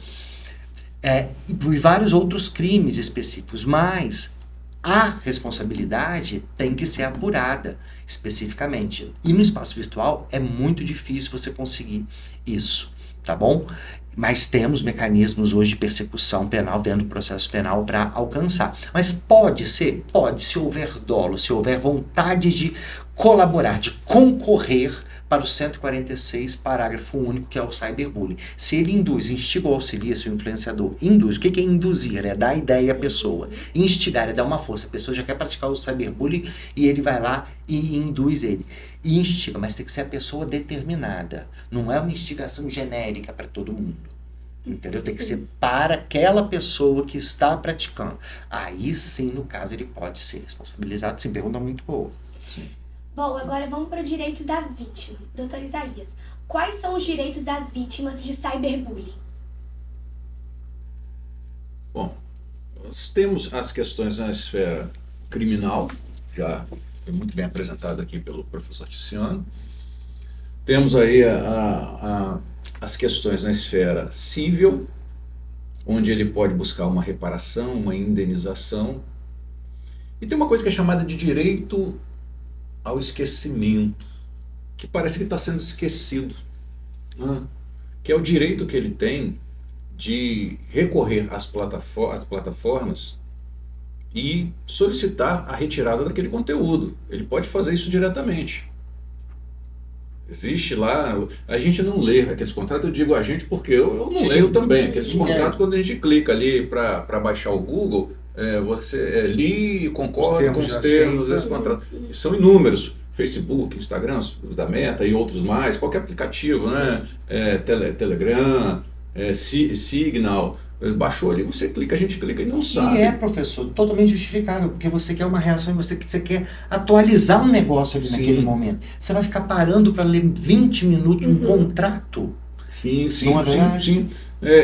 D: E vários outros crimes específicos, mas a responsabilidade tem que ser apurada especificamente. E no espaço virtual é muito difícil você conseguir isso, tá bom? Mas temos mecanismos hoje de persecução penal dentro do processo penal para alcançar. Mas pode, se houver dolo, se houver vontade de colaborar, de concorrer para o 146, parágrafo único, que é o cyberbullying. Se ele induz, instiga ou auxilia, se o influenciador induz, o que é induzir? É dar ideia à pessoa. Instigar é dar uma força. A pessoa já quer praticar o cyberbullying e ele vai lá e induz ele. E instiga, mas tem que ser a pessoa determinada. Não é uma instigação genérica para todo mundo. Entendeu? Tem que ser para aquela pessoa que está praticando. Aí sim, no caso, ele pode ser responsabilizado. Sim, pergunta muito boa. Sim.
A: Bom, agora vamos para os direitos da vítima. Doutor Isaías, quais são os direitos das vítimas de cyberbullying?
E: Bom, nós temos as questões na esfera criminal, já foi muito bem apresentado aqui pelo professor Tiziano. Temos aí as questões na esfera civil, onde ele pode buscar uma reparação, uma indenização. E tem uma coisa que é chamada de direito ao esquecimento, que parece que está sendo esquecido, né? Que é o direito que ele tem de recorrer às plataformas e solicitar a retirada daquele conteúdo. Ele pode fazer isso diretamente. Existe lá, a gente não lê aqueles contratos, eu digo a gente porque eu não leio também, aqueles contratos quando a gente clica ali para baixar o Google, você li e concorda com os termos desse contrato. São inúmeros, Facebook, Instagram, os da Meta e outros mais, qualquer aplicativo, né? Telegram, Signal, baixou ali, você clica, a gente clica e não sabe.
D: E professor, totalmente justificável, porque você quer uma reação e você quer atualizar um negócio ali naquele momento. Você vai ficar parando para ler 20 minutos um contrato?
E: Sim.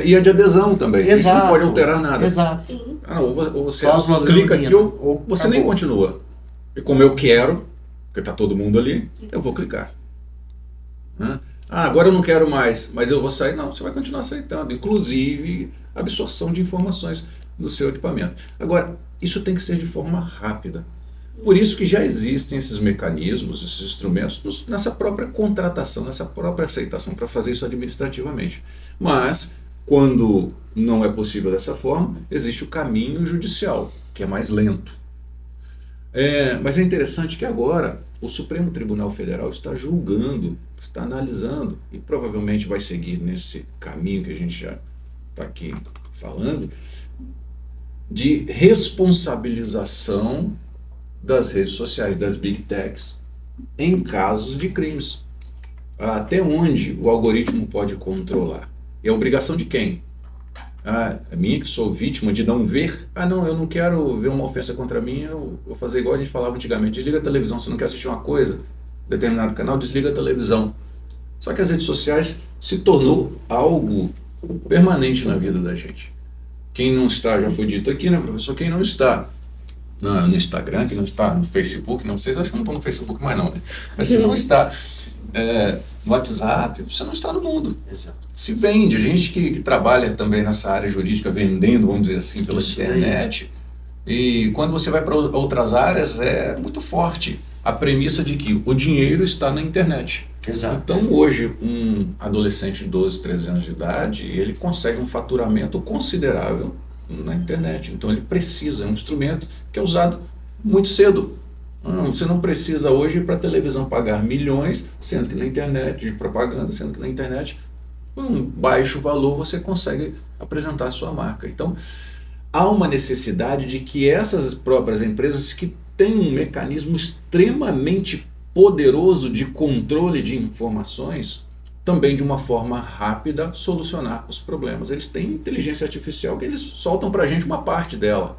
E: E a de adesão também.
D: Exato.
E: Isso não pode alterar nada.
D: Exato.
A: Sim.
E: Ou você
D: Cláusula
E: clica aqui
D: leonina,
E: ou você nem continua. E como eu quero, porque está todo mundo ali, eu vou clicar. Agora eu não quero mais, mas eu vou sair. Não, você vai continuar aceitando, inclusive absorção de informações do seu equipamento. Agora, isso tem que ser de forma rápida. Por isso que já existem esses mecanismos, esses instrumentos, nessa própria contratação, nessa própria aceitação, para fazer isso administrativamente. Mas, quando não é possível dessa forma, existe o caminho judicial, que é mais lento. Mas é interessante que agora o Supremo Tribunal Federal está julgando, está analisando e provavelmente vai seguir nesse caminho que a gente já está aqui falando, de responsabilização das redes sociais, das Big Techs, em casos de crimes. Até onde o algoritmo pode controlar? É a obrigação de quem? A minha que sou vítima de não ver? Não, eu não quero ver uma ofensa contra mim, eu vou fazer igual a gente falava antigamente, desliga a televisão, se não quer assistir uma coisa, determinado canal, desliga a televisão. Só que as redes sociais se tornou algo permanente na vida da gente. Quem não está, já foi dito aqui, né, professor, quem não está no Instagram, quem não está no Facebook, não sei, acho que não estão no Facebook mais não, né? Mas se não está no WhatsApp, você não está no mundo. Exato. Se vende, a gente que trabalha também nessa área jurídica, vendendo, vamos dizer assim, pela internet, e quando você vai para outras áreas, é muito forte a premissa de que o dinheiro está na internet.
D: Exato.
E: Então hoje, um adolescente de 12, 13 anos de idade, ele consegue um faturamento considerável na internet. Então ele precisa, é um instrumento que é usado muito cedo. Você não precisa hoje para a televisão pagar milhões, sendo que na internet, de propaganda, sendo que na internet, com um baixo valor, você consegue apresentar a sua marca. Então, há uma necessidade de que essas próprias empresas que têm um mecanismo extremamente poderoso de controle de informações, também de uma forma rápida solucionar os problemas. Eles têm inteligência artificial que eles soltam para a gente uma parte dela.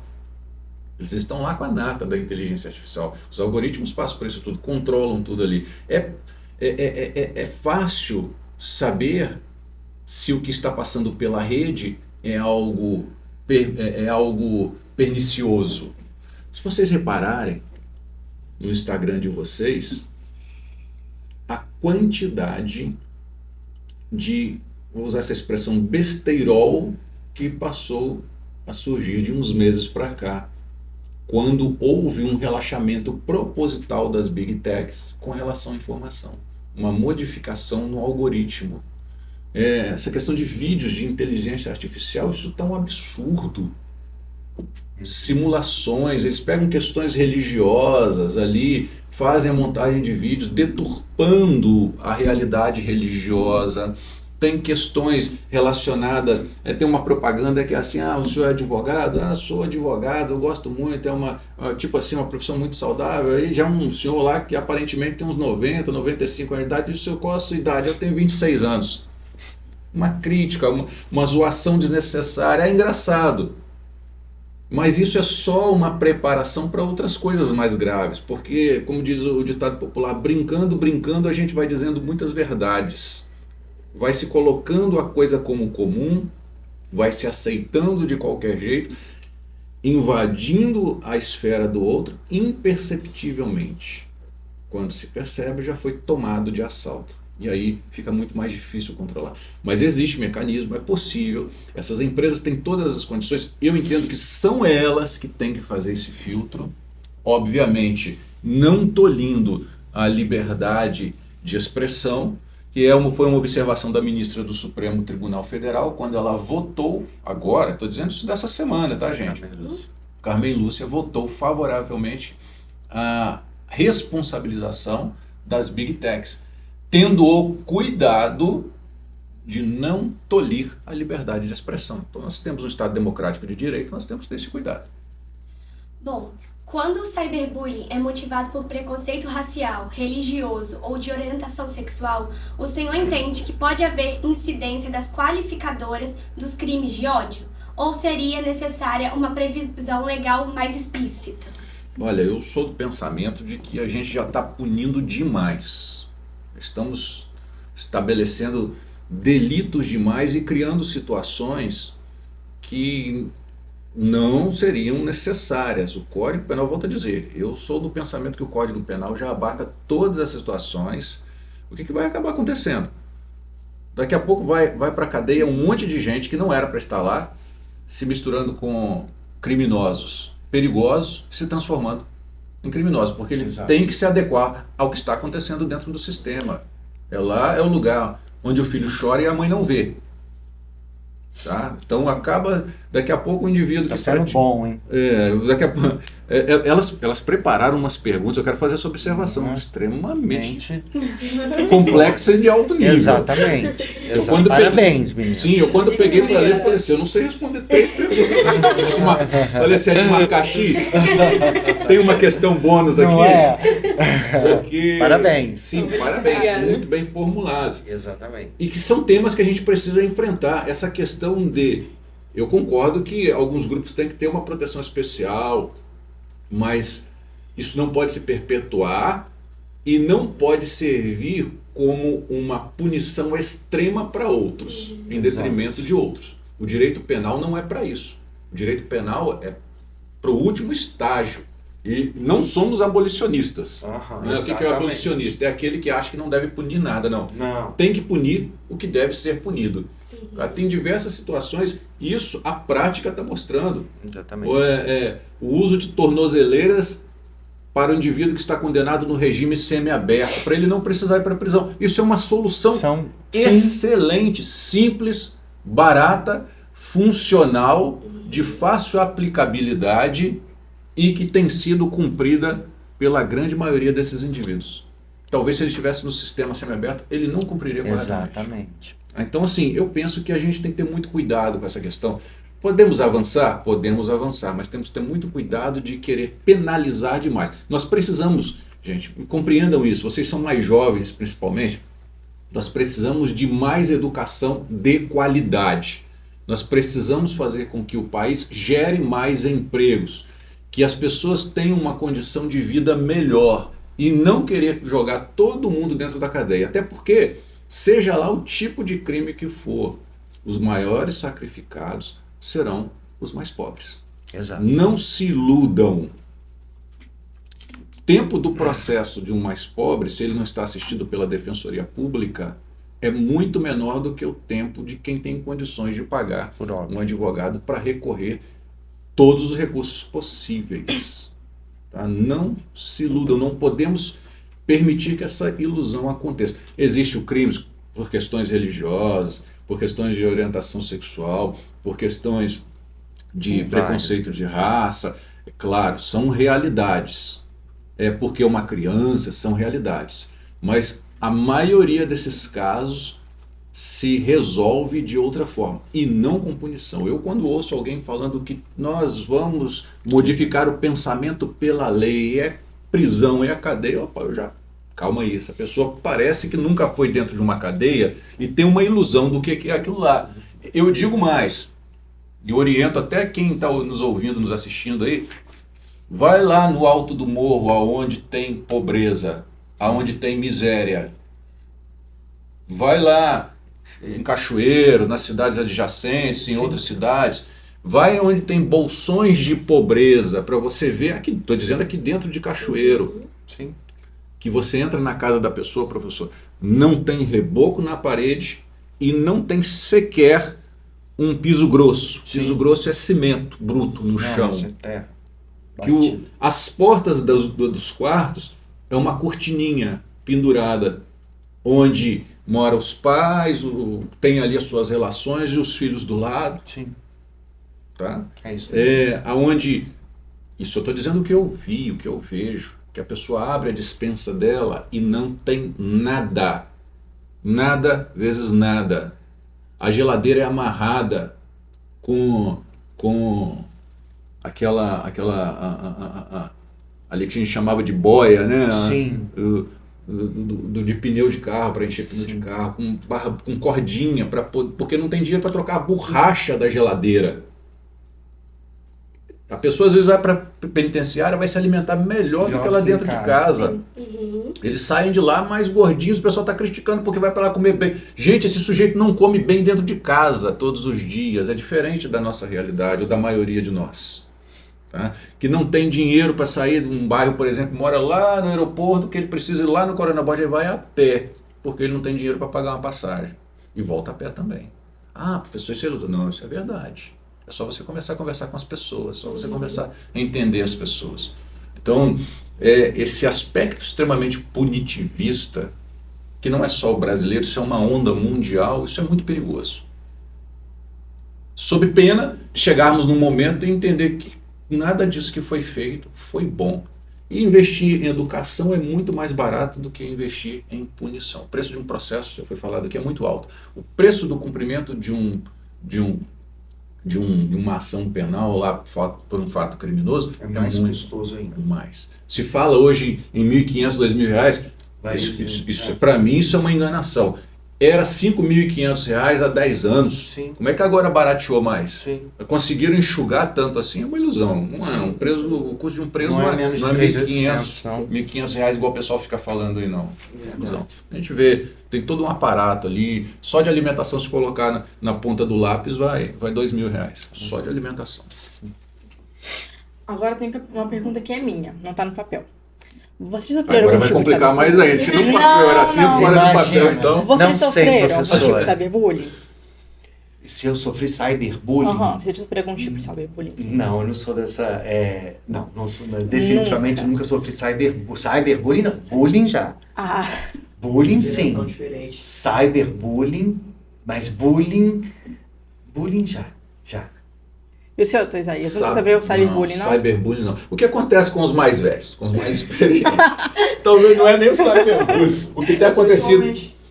E: Eles estão lá com a nata da inteligência artificial. Os algoritmos passam por isso tudo, controlam tudo ali. É fácil saber se o que está passando pela rede é algo pernicioso. Se vocês repararem no Instagram de vocês, a quantidade de, vou usar essa expressão, besteirol que passou a surgir de uns meses para cá, quando houve um relaxamento proposital das Big Techs com relação à informação, uma modificação no algoritmo. Essa questão de vídeos de inteligência artificial, isso está um absurdo. Simulações, eles pegam questões religiosas ali, fazem a montagem de vídeos deturpando a realidade religiosa. Tem questões relacionadas, tem uma propaganda que é assim, o senhor é advogado? Sou advogado, eu gosto muito, é uma profissão muito saudável. Aí já um senhor lá que aparentemente tem uns 90, 95 anos de idade, diz, qual a sua idade? Eu tenho 26 anos. Uma crítica, uma zoação desnecessária, é engraçado. Mas isso é só uma preparação para outras coisas mais graves, porque, como diz o ditado popular, brincando, brincando, a gente vai dizendo muitas verdades. Vai se colocando a coisa como comum, vai se aceitando de qualquer jeito, invadindo a esfera do outro imperceptivelmente. Quando se percebe, já foi tomado de assalto. E aí fica muito mais difícil controlar. Mas existe mecanismo, é possível. Essas empresas têm todas as condições. Eu entendo que são elas que têm que fazer esse filtro. Obviamente não tolhindo a liberdade de expressão, que foi uma observação da ministra do Supremo Tribunal Federal, quando ela votou, agora, estou dizendo isso dessa semana, tá, gente? Carmen Lúcia votou favoravelmente a responsabilização das Big Techs, tendo o cuidado de não tolir a liberdade de expressão. Então nós temos um Estado democrático de direito, nós temos que ter esse cuidado.
A: Bom, quando o cyberbullying é motivado por preconceito racial, religioso ou de orientação sexual, o senhor entende que pode haver incidência das qualificadoras dos crimes de ódio? Ou seria necessária uma previsão legal mais explícita?
E: Olha, eu sou do pensamento de que a gente já está punindo demais. Estamos estabelecendo delitos demais e criando situações que não seriam necessárias. O Código Penal, volto a dizer, eu sou do pensamento que o Código Penal já abarca todas as situações. O que vai acabar acontecendo? Daqui a pouco vai para a cadeia um monte de gente que não era para estar lá, se misturando com criminosos perigosos, se transformando em criminosos, porque ele tem que se adequar ao que está acontecendo dentro do sistema. Lá é o lugar onde o filho chora e a mãe não vê. Tá? Então acaba, daqui a pouco o indivíduo...
D: Tá sendo bom, hein?
E: Daqui a pouco, elas prepararam umas perguntas, eu quero fazer essa observação extremamente complexa e de alto nível.
D: Exatamente. Parabéns, menino.
E: Sim, eu quando peguei para ler, falei assim, eu não sei responder 3 perguntas. Falei assim, é de marcar X? Tem uma questão bônus aqui.
D: Não é?
E: Porque,
D: parabéns.
E: Sim, parabéns.
B: Obrigada.
E: Muito bem formulados.
D: Exatamente.
E: E que são temas que a gente precisa enfrentar. Essa questão de... Eu concordo que alguns grupos têm que ter uma proteção especial, mas isso não pode se perpetuar e não pode servir como uma punição extrema para outros, em detrimento de outros. O direito penal não é para isso. O direito penal é para o último estágio. E não somos abolicionistas. Né? O que é o abolicionista? É aquele que acha que não deve punir nada. Não. Tem que punir o que deve ser punido. Tem diversas situações, isso a prática está mostrando.
D: Exatamente.
E: O uso de tornozeleiras para o indivíduo que está condenado no regime semiaberto, para ele não precisar ir para a prisão. Isso é uma solução excelente, simples, barata, funcional, de fácil aplicabilidade e que tem sido cumprida pela grande maioria desses indivíduos. Talvez se ele estivesse no sistema semiaberto, ele não cumpriria corretamente.
D: Exatamente.
E: Então, assim, eu penso que a gente tem que ter muito cuidado com essa questão. Podemos avançar? Podemos avançar, mas temos que ter muito cuidado de querer penalizar demais. Nós precisamos, gente, compreendam isso, vocês são mais jovens principalmente, nós precisamos de mais educação de qualidade. Nós precisamos fazer com que o país gere mais empregos, que as pessoas tenham uma condição de vida melhor e não querer jogar todo mundo dentro da cadeia. Até porque, seja lá o tipo de crime que for, os maiores sacrificados serão os mais pobres.
D: Exato.
E: Não se iludam. O tempo do processo de um mais pobre, se ele não está assistido pela Defensoria Pública, é muito menor do que o tempo de quem tem condições de pagar um advogado para recorrer todos os recursos possíveis. Tá? Não se iludam, não podemos permitir que essa ilusão aconteça. Existe o crime por questões religiosas, por questões de orientação sexual, por questões de preconceito de raça. É claro, são realidades. É porque uma criança, são realidades. Mas a maioria desses casos se resolve de outra forma, e não com punição. Eu, quando ouço alguém falando que nós vamos modificar o pensamento pela lei, é prisão, é a cadeia, opa, eu já... Calma aí, essa pessoa parece que nunca foi dentro de uma cadeia e tem uma ilusão do que é aquilo lá. Eu digo mais, e oriento até quem está nos ouvindo, nos assistindo aí, vai lá no alto do morro, aonde tem pobreza, aonde tem miséria. Vai lá em Cachoeiro, nas cidades adjacentes, em outras cidades. Vai onde tem bolsões de pobreza, para você ver, aqui, estou dizendo aqui dentro de Cachoeiro.
D: Sim.
E: Que você entra na casa da pessoa, professor, não tem reboco na parede e não tem sequer um piso grosso. Piso grosso é cimento bruto no chão.
D: Terra.
E: as portas dos quartos é uma cortininha pendurada, onde moram os pais, tem ali as suas relações e os filhos do lado.
D: Sim.
E: Tá?
D: É isso.
E: Aonde, isso eu estou dizendo o que eu vi, o que eu vejo, que a pessoa abre a despensa dela e não tem nada. Nada vezes nada. A geladeira é amarrada com aquela ali que a gente chamava de boia, né?
D: Sim.
E: De pneu de carro, para encher pneu de carro, com cordinha, porque não tem dinheiro para trocar a borracha da geladeira. A pessoa às vezes vai para a penitenciária, vai se alimentar melhor do que ela dentro de casa. Eles saem de lá mais gordinhos, o pessoal está criticando porque vai para lá comer bem. Gente, esse sujeito não come bem dentro de casa todos os dias, é diferente da nossa realidade, ou da maioria de nós. Tá? Que não tem dinheiro para sair de um bairro, por exemplo, mora lá no aeroporto, que ele precisa ir lá no Coronel Borges, ele vai a pé, porque ele não tem dinheiro para pagar uma passagem. E volta a pé também. Ah, professor, isso é ilusão. Não, isso é verdade. É só você começar a conversar com as pessoas, só você começar a entender as pessoas. Então, esse aspecto extremamente punitivista, que não é só o brasileiro, isso é uma onda mundial, isso é muito perigoso. Sob pena de chegarmos num momento e entender que nada disso que foi feito foi bom. E investir em educação é muito mais barato do que investir em punição. O preço de um processo, já foi falado aqui, é muito alto. O preço do cumprimento de uma ação penal lá por um fato criminoso
D: é mais
E: muito
D: custoso ainda.
E: Mais. Se fala hoje em R$1.500, R$2.000, para mim isso é uma enganação. Era R$5.500 há 10 anos.
D: Sim.
E: Como é que agora barateou mais?
D: Sim.
E: Conseguiram enxugar tanto assim? É uma ilusão. Não é. O custo de um preso não é
D: menos de
E: R$1.500 igual o pessoal fica falando aí, não. Ilusão. A gente vê, tem todo um aparato ali, só de alimentação, se colocar na ponta do lápis, vai R$2.000. Só de alimentação.
C: Agora tem uma pergunta que é minha, não está no papel. Vocês sofreram
E: agora vai complicar mais ainda. Se no papel era assim, fora do papel, então...
C: Vocês sofreram algum tipo de cyberbullying?
D: Se eu sofri cyberbullying?
C: Você sofreu algum tipo de cyberbullying?
D: Não, eu não sou dessa... não sou, definitivamente nunca sofri cyberbullying. Cyberbullying não, bullying já. Bullying sim. Cyberbullying, mas bullying já.
C: E o senhor, Isaías, nunca sofreu cyberbullying, não?
E: Cyberbullying não. O que acontece com os mais velhos, com os mais experientes? Talvez não é nem o cyberbullying. O que tem acontecido...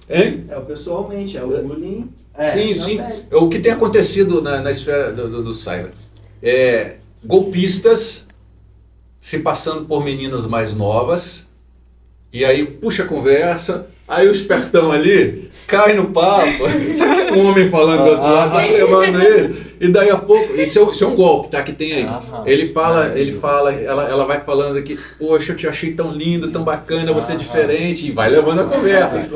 E: Hein?
H: Pessoalmente, é o bullying...
E: Sim. O que tem acontecido na esfera do cyber? Golpistas se passando por meninas mais novas, e aí puxa a conversa, aí o espertão ali cai no papo, sabe que um homem falando do outro lado, vai levando ele, e daí a pouco, isso é um golpe, tá, que tem aí, ele fala, ela vai falando aqui, poxa, eu te achei tão lindo, tão bacana, você é diferente, e vai levando a conversa,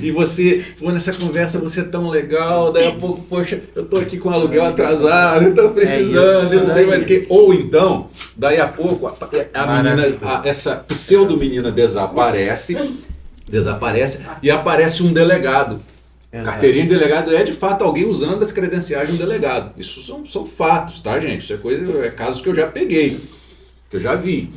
E: e você, nessa conversa você é tão legal, daí a pouco, poxa, eu tô aqui com o aluguel atrasado, eu tô precisando, eu não sei mais o que, ou então, daí a pouco, a menina, essa pseudo-menina desaparece e aparece um delegado. Carteirinha de delegado é de fato alguém usando as credenciais de um delegado. Isso são fatos, tá, gente? Isso é casos que eu já peguei, que eu já vi.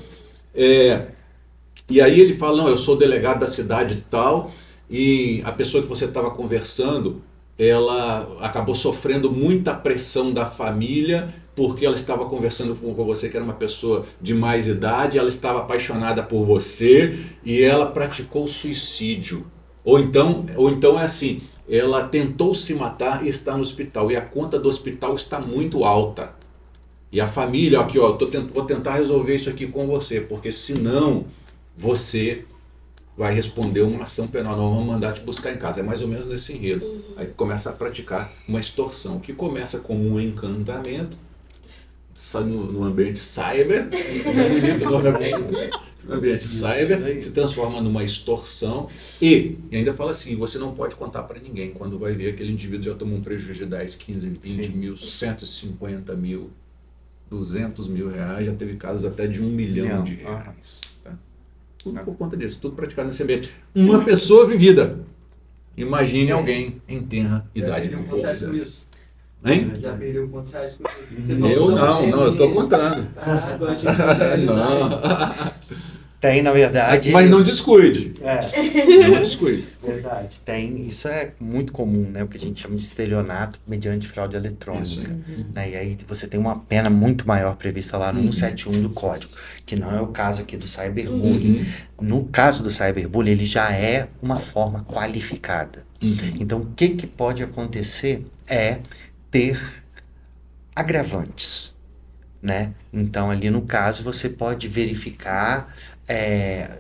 E: E aí ele fala, não, eu sou delegado da cidade tal, e a pessoa que você estava conversando, ela acabou sofrendo muita pressão da família, porque ela estava conversando com você, que era uma pessoa de mais idade, ela estava apaixonada por você e ela praticou suicídio. Ou então é assim, ela tentou se matar e está no hospital, e a conta do hospital está muito alta. E a família, aqui ó, vou tentar resolver isso aqui com você, porque senão você vai responder uma ação penal, nós vamos mandar te buscar em casa. É mais ou menos nesse enredo. Aí começa a praticar uma extorsão, que começa como um encantamento, no ambiente cyber, no ambiente cyber, se transforma numa extorsão e ainda fala assim, você não pode contar para ninguém, quando vai ver aquele indivíduo já tomou um prejuízo de 10, 15, 20 mil, 150 mil, 200 mil reais, já teve casos até de 1 milhão de reais. Tá? Tudo por conta disso, tudo praticado nesse ambiente. Uma pessoa vivida. Imagine alguém em tenra idade.
H: Um processo por isso.
E: Hein?
H: Já perdeu quantos reais com isso? Você
E: Eu
H: falou,
E: não, eu tô contando.
H: Ah, eu achei que fosse
E: Não.
D: Tem, na verdade.
E: Mas não descuide. Não descuide.
D: Verdade, tem. Isso é muito comum, né? O que a gente chama de estelionato mediante fraude eletrônica. Né? E aí você tem uma pena muito maior prevista lá no 171 do Código, que não é o caso aqui do cyberbullying. No caso do cyberbullying, ele já é uma forma qualificada. Então, o que pode acontecer é ter agravantes, né? Então, ali no caso, você pode verificar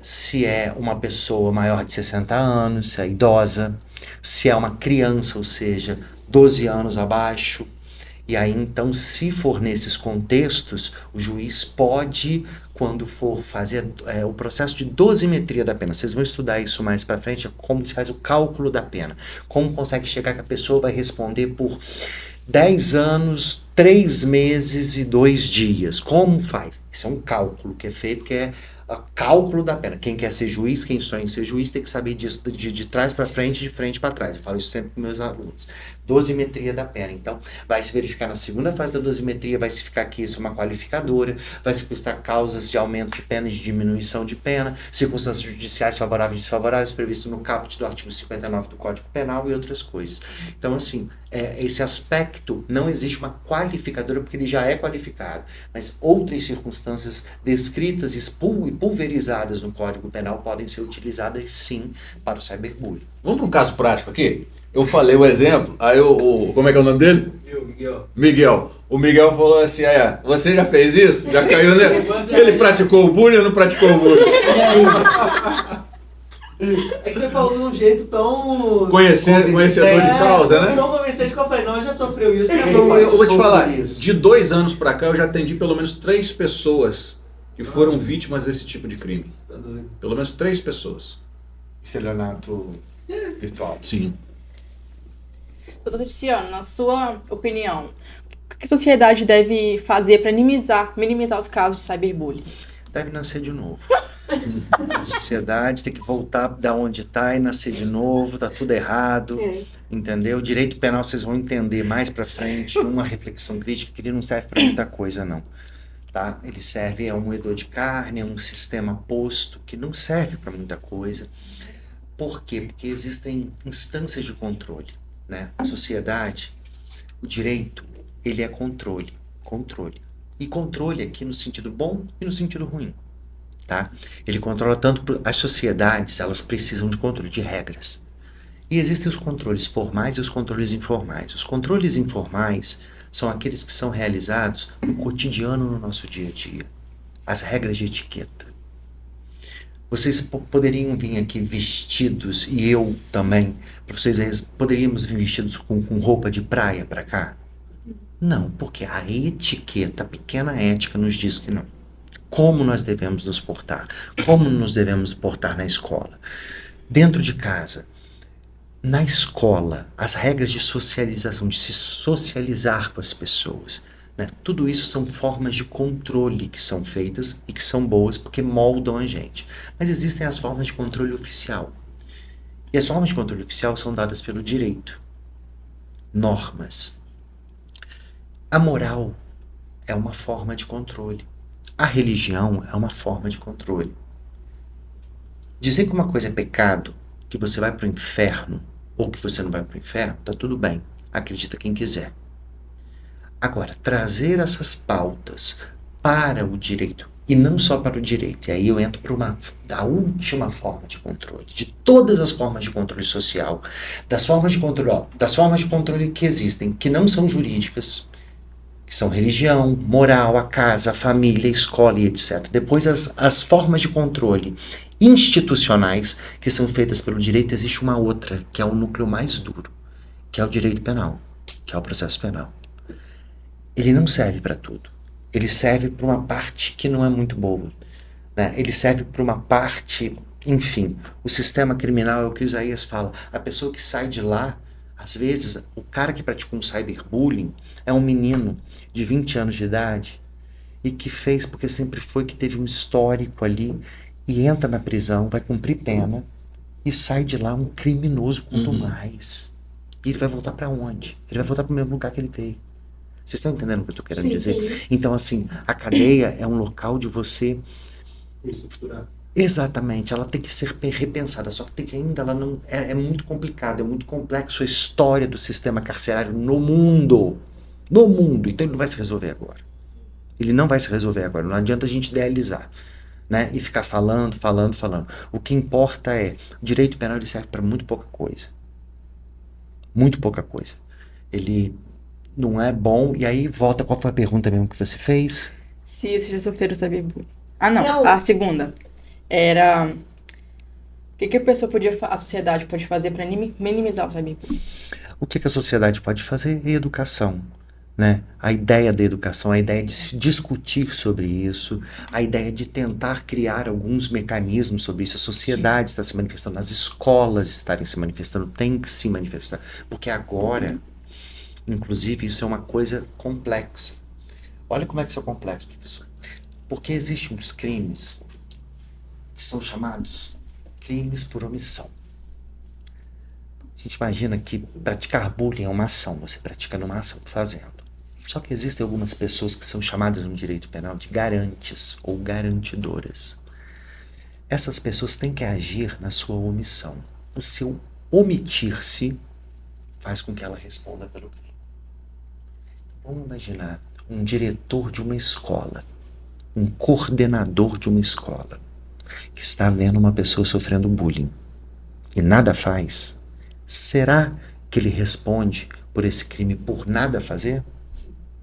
D: se é uma pessoa maior de 60 anos, se é idosa, se é uma criança, ou seja, 12 anos abaixo. E aí, então, se for nesses contextos, o juiz pode, quando for fazer o processo de dosimetria da pena, vocês vão estudar isso mais para frente, como se faz o cálculo da pena, como consegue chegar que a pessoa vai responder por 10 anos, 3 meses e 2 dias. Como faz? Isso é um cálculo que é feito, que é o cálculo da pena. Quem quer ser juiz, quem sonha em ser juiz, tem que saber disso de trás para frente, de frente para trás. Eu falo isso sempre com meus alunos. Dosimetria da pena. Então, vai se verificar na segunda fase da dosimetria, vai se ficar que isso é uma qualificadora, vai se constar causas de aumento de pena e de diminuição de pena, circunstâncias judiciais favoráveis e desfavoráveis, previsto no caput do artigo 59 do Código Penal e outras coisas. Então, assim, esse aspecto, não existe uma qualificadora, porque ele já é qualificado, mas outras circunstâncias descritas e pulverizadas no Código Penal podem ser utilizadas, sim, para o cyberbullying.
E: Vamos para um caso prático aqui? Eu falei o exemplo, aí como é que é o nome dele?
H: Miguel.
E: Miguel. O Miguel falou assim, você já fez isso? Já caiu nele? Ele praticou o bullying ou não praticou o bullying?
H: É que você falou de um jeito tão...
E: Conhecedor de causa, né?
H: Não convencente que eu falei, não, já sofreu isso.
E: Eu vou te falar,
D: isso.
E: de 2 anos pra cá eu já atendi pelo menos 3 pessoas que foram vítimas desse tipo de crime.
H: Tá doido.
E: Pelo menos 3 pessoas.
D: Estelionato virtual.
E: Sim.
C: Doutor Tiziano, na sua opinião, o que a sociedade deve fazer para minimizar os casos de cyberbullying?
D: Deve nascer de novo. A sociedade tem que voltar da onde está e nascer de novo, tá tudo errado, entendeu? Direito penal vocês vão entender mais pra frente, uma reflexão crítica que ele não serve para muita coisa, não. Tá? Ele serve, é um moedor de carne, é um sistema posto que não serve para muita coisa. Por quê? Porque existem instâncias de controle, né? A sociedade, o direito, ele é controle. E controle aqui no sentido bom e no sentido ruim, tá? Ele controla tanto as sociedades, elas precisam de controle, de regras. E existem os controles formais e os controles informais. Os controles informais são aqueles que são realizados no cotidiano, no nosso dia a dia. As regras de etiqueta. Vocês poderiam vir aqui vestidos, e eu também, para vocês poderíamos vir vestidos com roupa de praia para cá? Não, porque a etiqueta, a pequena ética nos diz que não. Como nós devemos nos portar? Como nos devemos portar na escola? Dentro de casa, na escola, as regras de socialização, de se socializar com as pessoas, né? Tudo isso são formas de controle que são feitas e que são boas porque moldam a gente. Mas existem as formas de controle oficial. E as formas de controle oficial são dadas pelo direito. Normas. A moral é uma forma de controle. A religião é uma forma de controle. Dizer que uma coisa é pecado, que você vai para o inferno, ou que você não vai para o inferno, tá tudo bem. Acredita quem quiser. Agora, trazer essas pautas para o direito, e não só para o direito, e aí eu entro para a última forma de controle, de todas as formas de controle social, das formas de controle que existem, que não são jurídicas, que são religião, moral, a casa, a família, a escola e etc. Depois as formas de controle institucionais que são feitas pelo direito, existe uma outra, que é o núcleo mais duro, que é o direito penal, que é o processo penal. Ele não serve para tudo. Ele serve para uma parte que não é muito boa, né? Ele serve para uma parte, enfim, o sistema criminal é o que Isaías fala. A pessoa que sai de lá, às vezes, o cara que praticou um cyberbullying é um menino de 20 anos de idade e que fez porque sempre foi, que teve um histórico ali e entra na prisão, vai cumprir pena e sai de lá um criminoso quanto mais. E ele vai voltar para onde? Ele vai voltar para o mesmo lugar que ele veio. Vocês estão entendendo o que eu estou querendo
A: Sim,
D: dizer?
A: sim.
D: Então, assim, a cadeia é um local de você... Exatamente, ela tem que ser repensada, só que tem que ainda ela não é muito complicado, é muito complexo a história do sistema carcerário no mundo. No mundo, então ele não vai se resolver agora. Ele não vai se resolver agora, não adianta a gente idealizar, né? E ficar falando. O que importa é, o direito penal ele serve para muito pouca coisa. Muito pouca coisa. Ele não é bom, e aí volta, qual foi a pergunta mesmo que você fez?
C: Se vocês já sofreram cyberbullying. Ah, não.
A: Não.
C: A segunda era... O que a sociedade pode fazer para minimizar o cyberbullying?
D: O que a sociedade pode fazer é educação, né? A ideia da educação, a ideia de se discutir sobre isso, a ideia de tentar criar alguns mecanismos sobre isso. A sociedade está se manifestando, as escolas estarem se manifestando, tem que se manifestar, porque agora, inclusive, isso é uma coisa complexa. Olha como é que isso é complexo, professor. Porque existem uns crimes que são chamados crimes por omissão. A gente imagina que praticar bullying é uma ação, você pratica numa ação, fazendo. Só que existem algumas pessoas que são chamadas no direito penal de garantes ou garantidoras. Essas pessoas têm que agir na sua omissão. O seu omitir-se faz com que ela responda pelo crime. Vamos imaginar um diretor de uma escola, um coordenador de uma escola, que está vendo uma pessoa sofrendo bullying e nada faz. Será que ele responde por esse crime por nada fazer?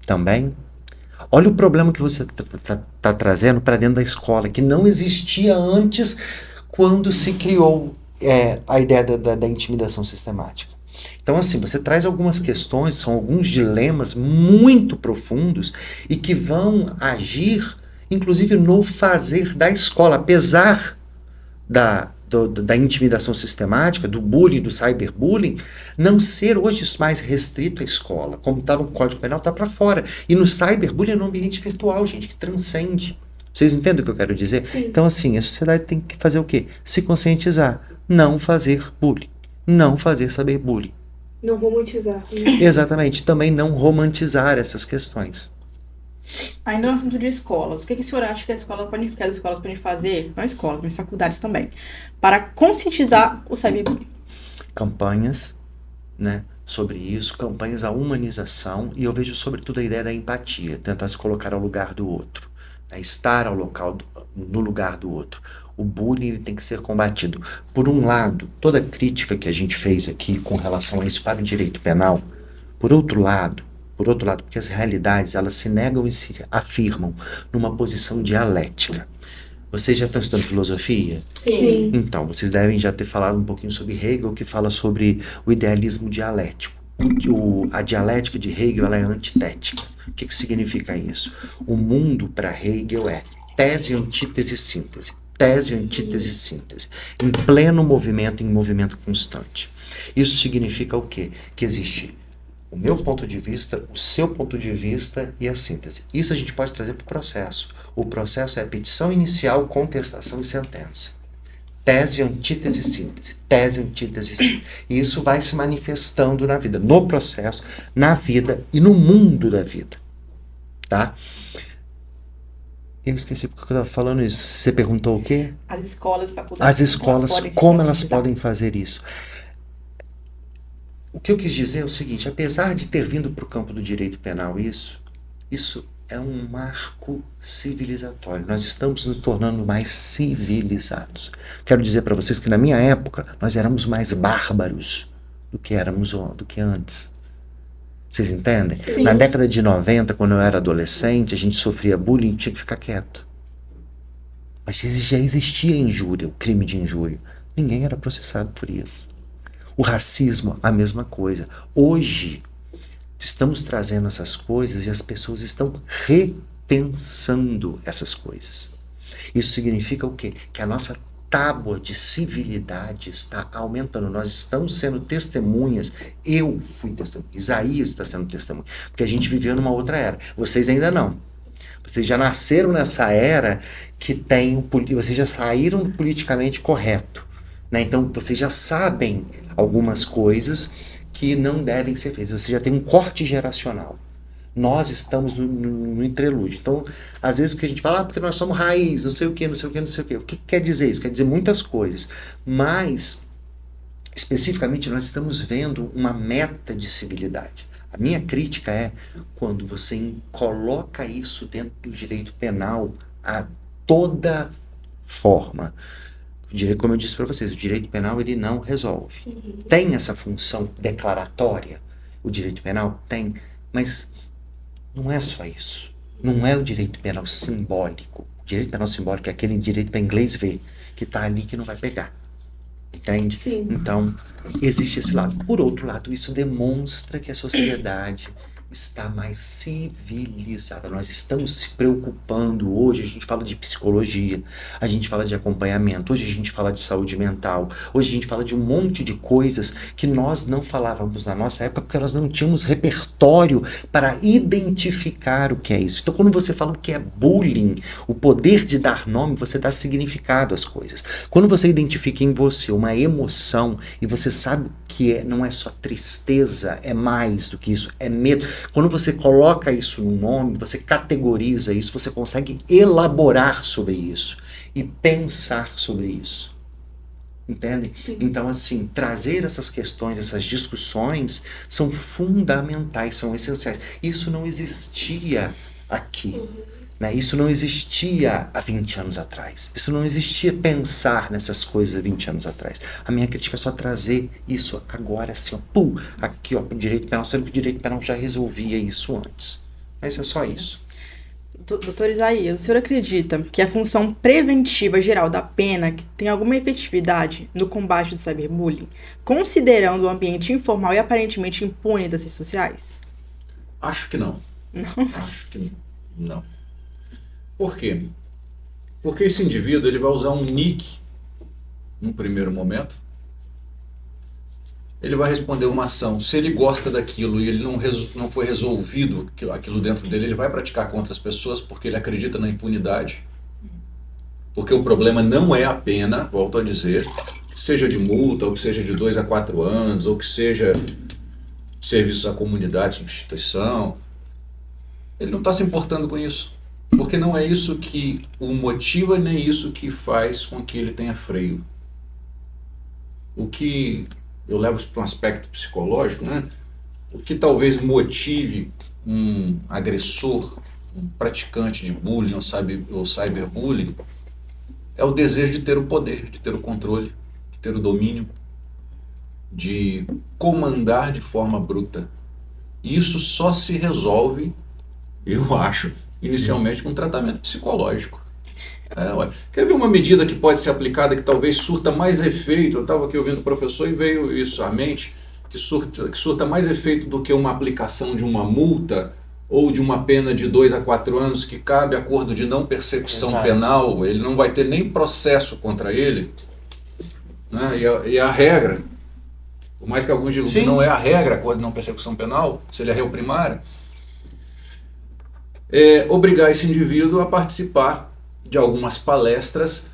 D: Também? Olha o problema que você está trazendo para dentro da escola, que não existia antes quando se criou a ideia da intimidação sistemática. Então, assim, você traz algumas questões, são alguns dilemas muito profundos e que vão agir, inclusive, no fazer da escola, apesar da intimidação sistemática, do bullying, do cyberbullying, não ser hoje mais restrito à escola. Como está no Código Penal, está para fora. E no cyberbullying é no ambiente virtual, gente, que transcende. Vocês entendem o que eu quero dizer?
A: Sim.
D: Então, assim, a sociedade tem que fazer o quê? Se conscientizar. Não fazer bullying. Não fazer cyberbullying.
B: Não romantizar.
D: Exatamente. Também não romantizar essas questões.
C: Ainda no assunto de escolas, o que o senhor acha que as escolas podem fazer, não escolas, mas faculdades também, para conscientizar o cyberbullying?
D: Campanhas, né, sobre isso, campanhas, a humanização, e eu vejo sobretudo a ideia da empatia, tentar se colocar ao lugar do outro, né, estar no lugar do outro. O bullying ele tem que ser combatido. Por um lado, toda a crítica que a gente fez aqui com relação a isso para o direito penal, por outro lado, porque as realidades elas se negam e se afirmam numa posição dialética. Vocês já estão estudando filosofia?
A: Sim.
D: Então, vocês devem já ter falado um pouquinho sobre Hegel, que fala sobre o idealismo dialético. A dialética de Hegel ela é antitética. O que significa isso? O mundo para Hegel é tese, antítese, síntese. Tese, antítese, síntese. Em pleno movimento, em movimento constante. Isso significa o quê? Que existe o meu ponto de vista, o seu ponto de vista e a síntese. Isso a gente pode trazer para o processo. O processo é petição inicial, contestação e sentença. Tese, antítese, síntese. Tese, antítese, síntese. E isso vai se manifestando na vida, no processo, na vida e no mundo da vida. Tá? Eu esqueci porque eu estava falando isso. Você perguntou o quê?
C: As escolas, faculdades.
D: As escolas, como elas podem fazer isso? O que eu quis dizer é o seguinte, apesar de ter vindo para o campo do direito penal isso é um marco civilizatório. Nós estamos nos tornando mais civilizados. Quero dizer para vocês que na minha época nós éramos mais bárbaros do que antes. Vocês entendem?
A: Sim.
D: Na década de 90, quando eu era adolescente, a gente sofria bullying e tinha que ficar quieto. Mas já existia injúria, o crime de injúria. Ninguém era processado por isso. O racismo, a mesma coisa. Hoje, estamos trazendo essas coisas e as pessoas estão repensando essas coisas. Isso significa o quê? Que a nossa tábua de civilidade está aumentando. Nós estamos sendo testemunhas. Eu fui testemunha. Isaías está sendo testemunha. Porque a gente viveu numa outra era. Vocês ainda não. Vocês já nasceram nessa era que vocês já saíram do politicamente correto. Né? Então, vocês já sabem algumas coisas que não devem ser feitas. Você já tem um corte geracional. Nós estamos no interlúdio. Então, às vezes o que a gente fala, porque nós somos raiz, não sei o quê, não sei o quê, não sei o quê. O que quer dizer isso? Quer dizer muitas coisas. Mas, especificamente, nós estamos vendo uma meta de civilidade. A minha crítica é quando você coloca isso dentro do direito penal a toda forma. Como eu disse para vocês, o direito penal ele não resolve. Tem essa função declaratória, o direito penal tem, mas não é só isso. Não é o direito penal simbólico. O direito penal simbólico é aquele direito para inglês ver, que está ali que não vai pegar. Entende?
B: Sim.
D: Então, existe esse lado. Por outro lado, isso demonstra que a sociedade está mais civilizada. Nós estamos se preocupando. Hoje a gente fala de psicologia, a gente fala de acompanhamento, hoje a gente fala de saúde mental, hoje a gente fala de um monte de coisas que nós não falávamos na nossa época porque nós não tínhamos repertório para identificar o que é isso. Então, quando você fala o que é bullying, o poder de dar nome, você dá significado às coisas. Quando você identifica em você uma emoção e você sabe que não é só tristeza, é mais do que isso, é medo. Quando você coloca isso no nome, você categoriza isso, você consegue elaborar sobre isso e pensar sobre isso. Entende?
B: Sim.
D: Então, assim, trazer essas questões, essas discussões são fundamentais, são essenciais. Isso não existia aqui. Né? Isso não existia há 20 anos atrás. Isso não existia pensar nessas coisas há 20 anos atrás. A minha crítica é só trazer isso agora, assim, ó, pum, aqui, ó, pro direito penal, sendo que o direito penal já resolvia isso antes. Mas é só isso.
C: Doutor Isaías, o senhor acredita que a função preventiva geral da pena que tem alguma efetividade no combate do cyberbullying, considerando o ambiente informal e aparentemente impune das redes sociais?
E: Acho que não. Acho que não. Por quê? Porque esse indivíduo ele vai usar um nick no primeiro momento. Ele vai responder uma ação. Se ele gosta daquilo e ele não foi resolvido aquilo dentro dele, ele vai praticar contra as pessoas porque ele acredita na impunidade. Porque o problema não é a pena, volto a dizer, seja de multa, ou que seja de 2 a 4 anos, ou que seja serviços à comunidade, substituição. Ele não está se importando com isso. Porque não é isso que o motiva, nem isso que faz com que ele tenha freio. O que eu levo para um aspecto psicológico, né? O que talvez motive um agressor, um praticante de bullying ou cyberbullying, é o desejo de ter o poder, de ter o controle, de ter o domínio, de comandar de forma bruta. E isso só se resolve, eu acho, inicialmente com um tratamento psicológico. Quer ver uma medida que pode ser aplicada que talvez surta mais efeito? Eu estava aqui ouvindo o professor e veio isso à mente, que surta mais efeito do que uma aplicação de uma multa ou de uma pena de 2 a 4 anos que cabe acordo de não persecução
D: Exato.
E: penal, ele não vai ter nem processo contra ele, né? E a regra, por mais que alguns digam que não é a regra, acordo de não persecução penal, se ele é réu primário, obrigar esse indivíduo a participar de algumas palestras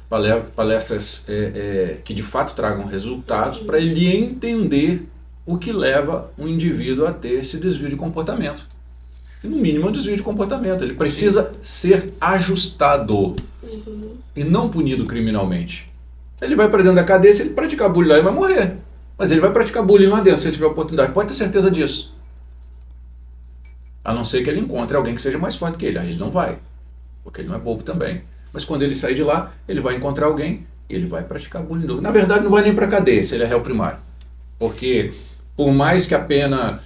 E: que de fato tragam resultados para ele entender o que leva um indivíduo a ter esse desvio de comportamento. E, no mínimo, é um desvio de comportamento. Ele precisa ser ajustado e não punido criminalmente. Ele vai para dentro da cadeia, se ele praticar bullying lá, ele vai morrer. Mas ele vai praticar bullying lá dentro, se ele tiver oportunidade. Pode ter certeza disso. A não ser que ele encontre alguém que seja mais forte que ele. Aí ele não vai, porque ele não é bobo também. Mas quando ele sair de lá, ele vai encontrar alguém e ele vai praticar bullying novo. Na verdade, não vai nem para a cadeia se ele é réu primário. Porque, por mais que a pena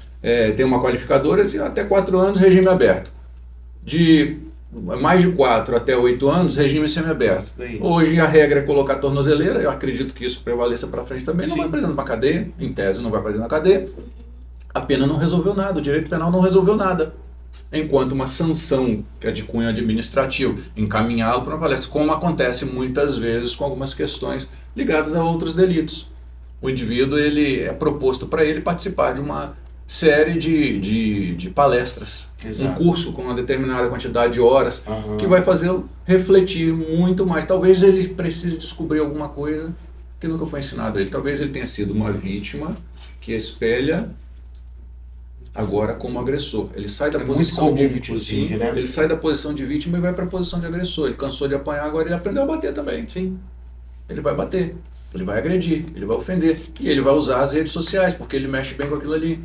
E: tenha uma qualificadora, até 4 anos, regime aberto. De mais de 4 até 8 anos, regime semiaberto. Hoje a regra é colocar tornozeleira, eu acredito que isso prevaleça para frente também. Não vai para dentro de uma cadeia, em tese não vai para dentro da cadeia. A pena não resolveu nada, o direito penal não resolveu nada. Enquanto uma sanção, que é de cunho administrativo, encaminhá-lo para uma palestra, como acontece muitas vezes com algumas questões ligadas a outros delitos. O indivíduo, ele é proposto para ele participar de uma série de palestras,
D: Exato.
E: um curso com uma determinada quantidade de horas, que vai fazê-lo refletir muito mais. Talvez ele precise descobrir alguma coisa que nunca foi ensinado a ele. Talvez ele tenha sido uma vítima que espelha agora como agressor. Ele sai da
D: É muito
E: posição
D: comum,
E: de
D: inclusive,
E: vítima,
D: né?
E: ele sai da posição de vítima e vai para a posição de agressor. Ele cansou de apanhar, agora ele aprendeu a bater também.
D: Sim.
E: Ele vai bater, ele vai agredir, ele vai ofender. E ele vai usar as redes sociais, porque ele mexe bem com aquilo ali.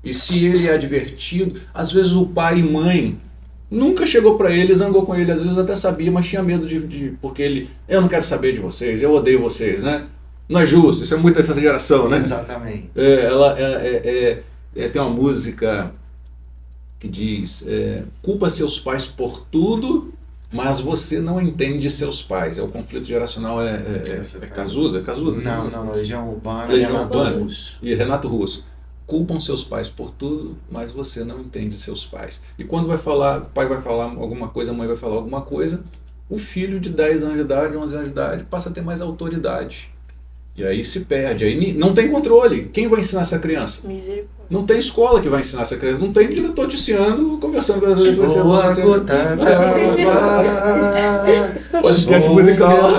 E: E se ele é advertido, às vezes o pai e mãe nunca chegou para ele, zangou com ele, às vezes até sabia, mas tinha medo porque ele, eu não quero saber de vocês, eu odeio vocês, né? Não é justo, isso é muito dessa geração, né?
D: Exatamente.
E: Tem uma música que diz, culpa seus pais por tudo, mas você não entende seus pais. O conflito geracional é Cazuza? Cazuza?
D: Não, Legião Urbana.
E: Legião
D: Renato
E: Urbana.
D: Russo.
E: E Renato Russo. Culpam seus pais por tudo, mas você não entende seus pais. E quando vai falar, o pai vai falar alguma coisa, a mãe vai falar alguma coisa, o filho de 10 anos de idade, 11 anos de idade, passa a ter mais autoridade. E aí se perde, aí não tem controle. Quem vai ensinar essa criança?
C: Misericórdia.
E: Não tem escola que vai ensinar essa criança, não tem diretor te ensinando, conversando com as pessoas.
D: Sou a gota d'água.
E: Podcast
D: Sou
E: musical.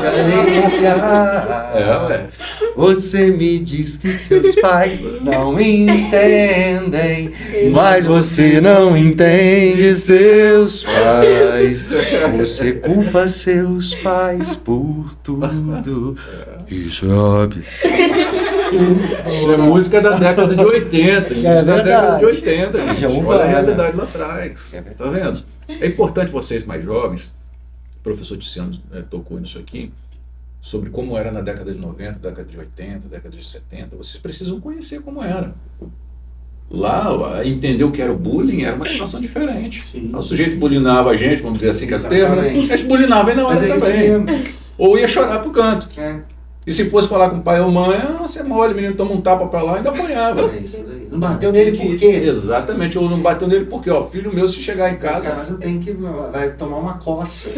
D: ué. Você me diz que seus pais não entendem, mas você não entende seus pais. Você culpa seus pais por tudo. Isso é óbvio.
E: Isso é música da década de 80. Isso é da década de 80, gente.
D: Já
E: Olha a realidade lá atrás. Tá vendo? É importante vocês mais jovens, o professor Tiziano tocou nisso aqui, sobre como era na década de 90, década de 80, década de 70. Vocês precisam conhecer como era. Lá, entender o que era o bullying era uma situação diferente. O sujeito bullyingava a gente, vamos dizer assim, que é o termo, né? Mas bullyingava ele na hora também. Ou ia chorar pro canto. E se fosse falar com o pai ou mãe, você é mole, o menino toma um tapa pra lá e ainda apanhava.
D: Não bateu nele por quê?
E: Exatamente, ou não bateu nele porque, filho meu, se chegar em casa...
D: casa vai tomar uma coça.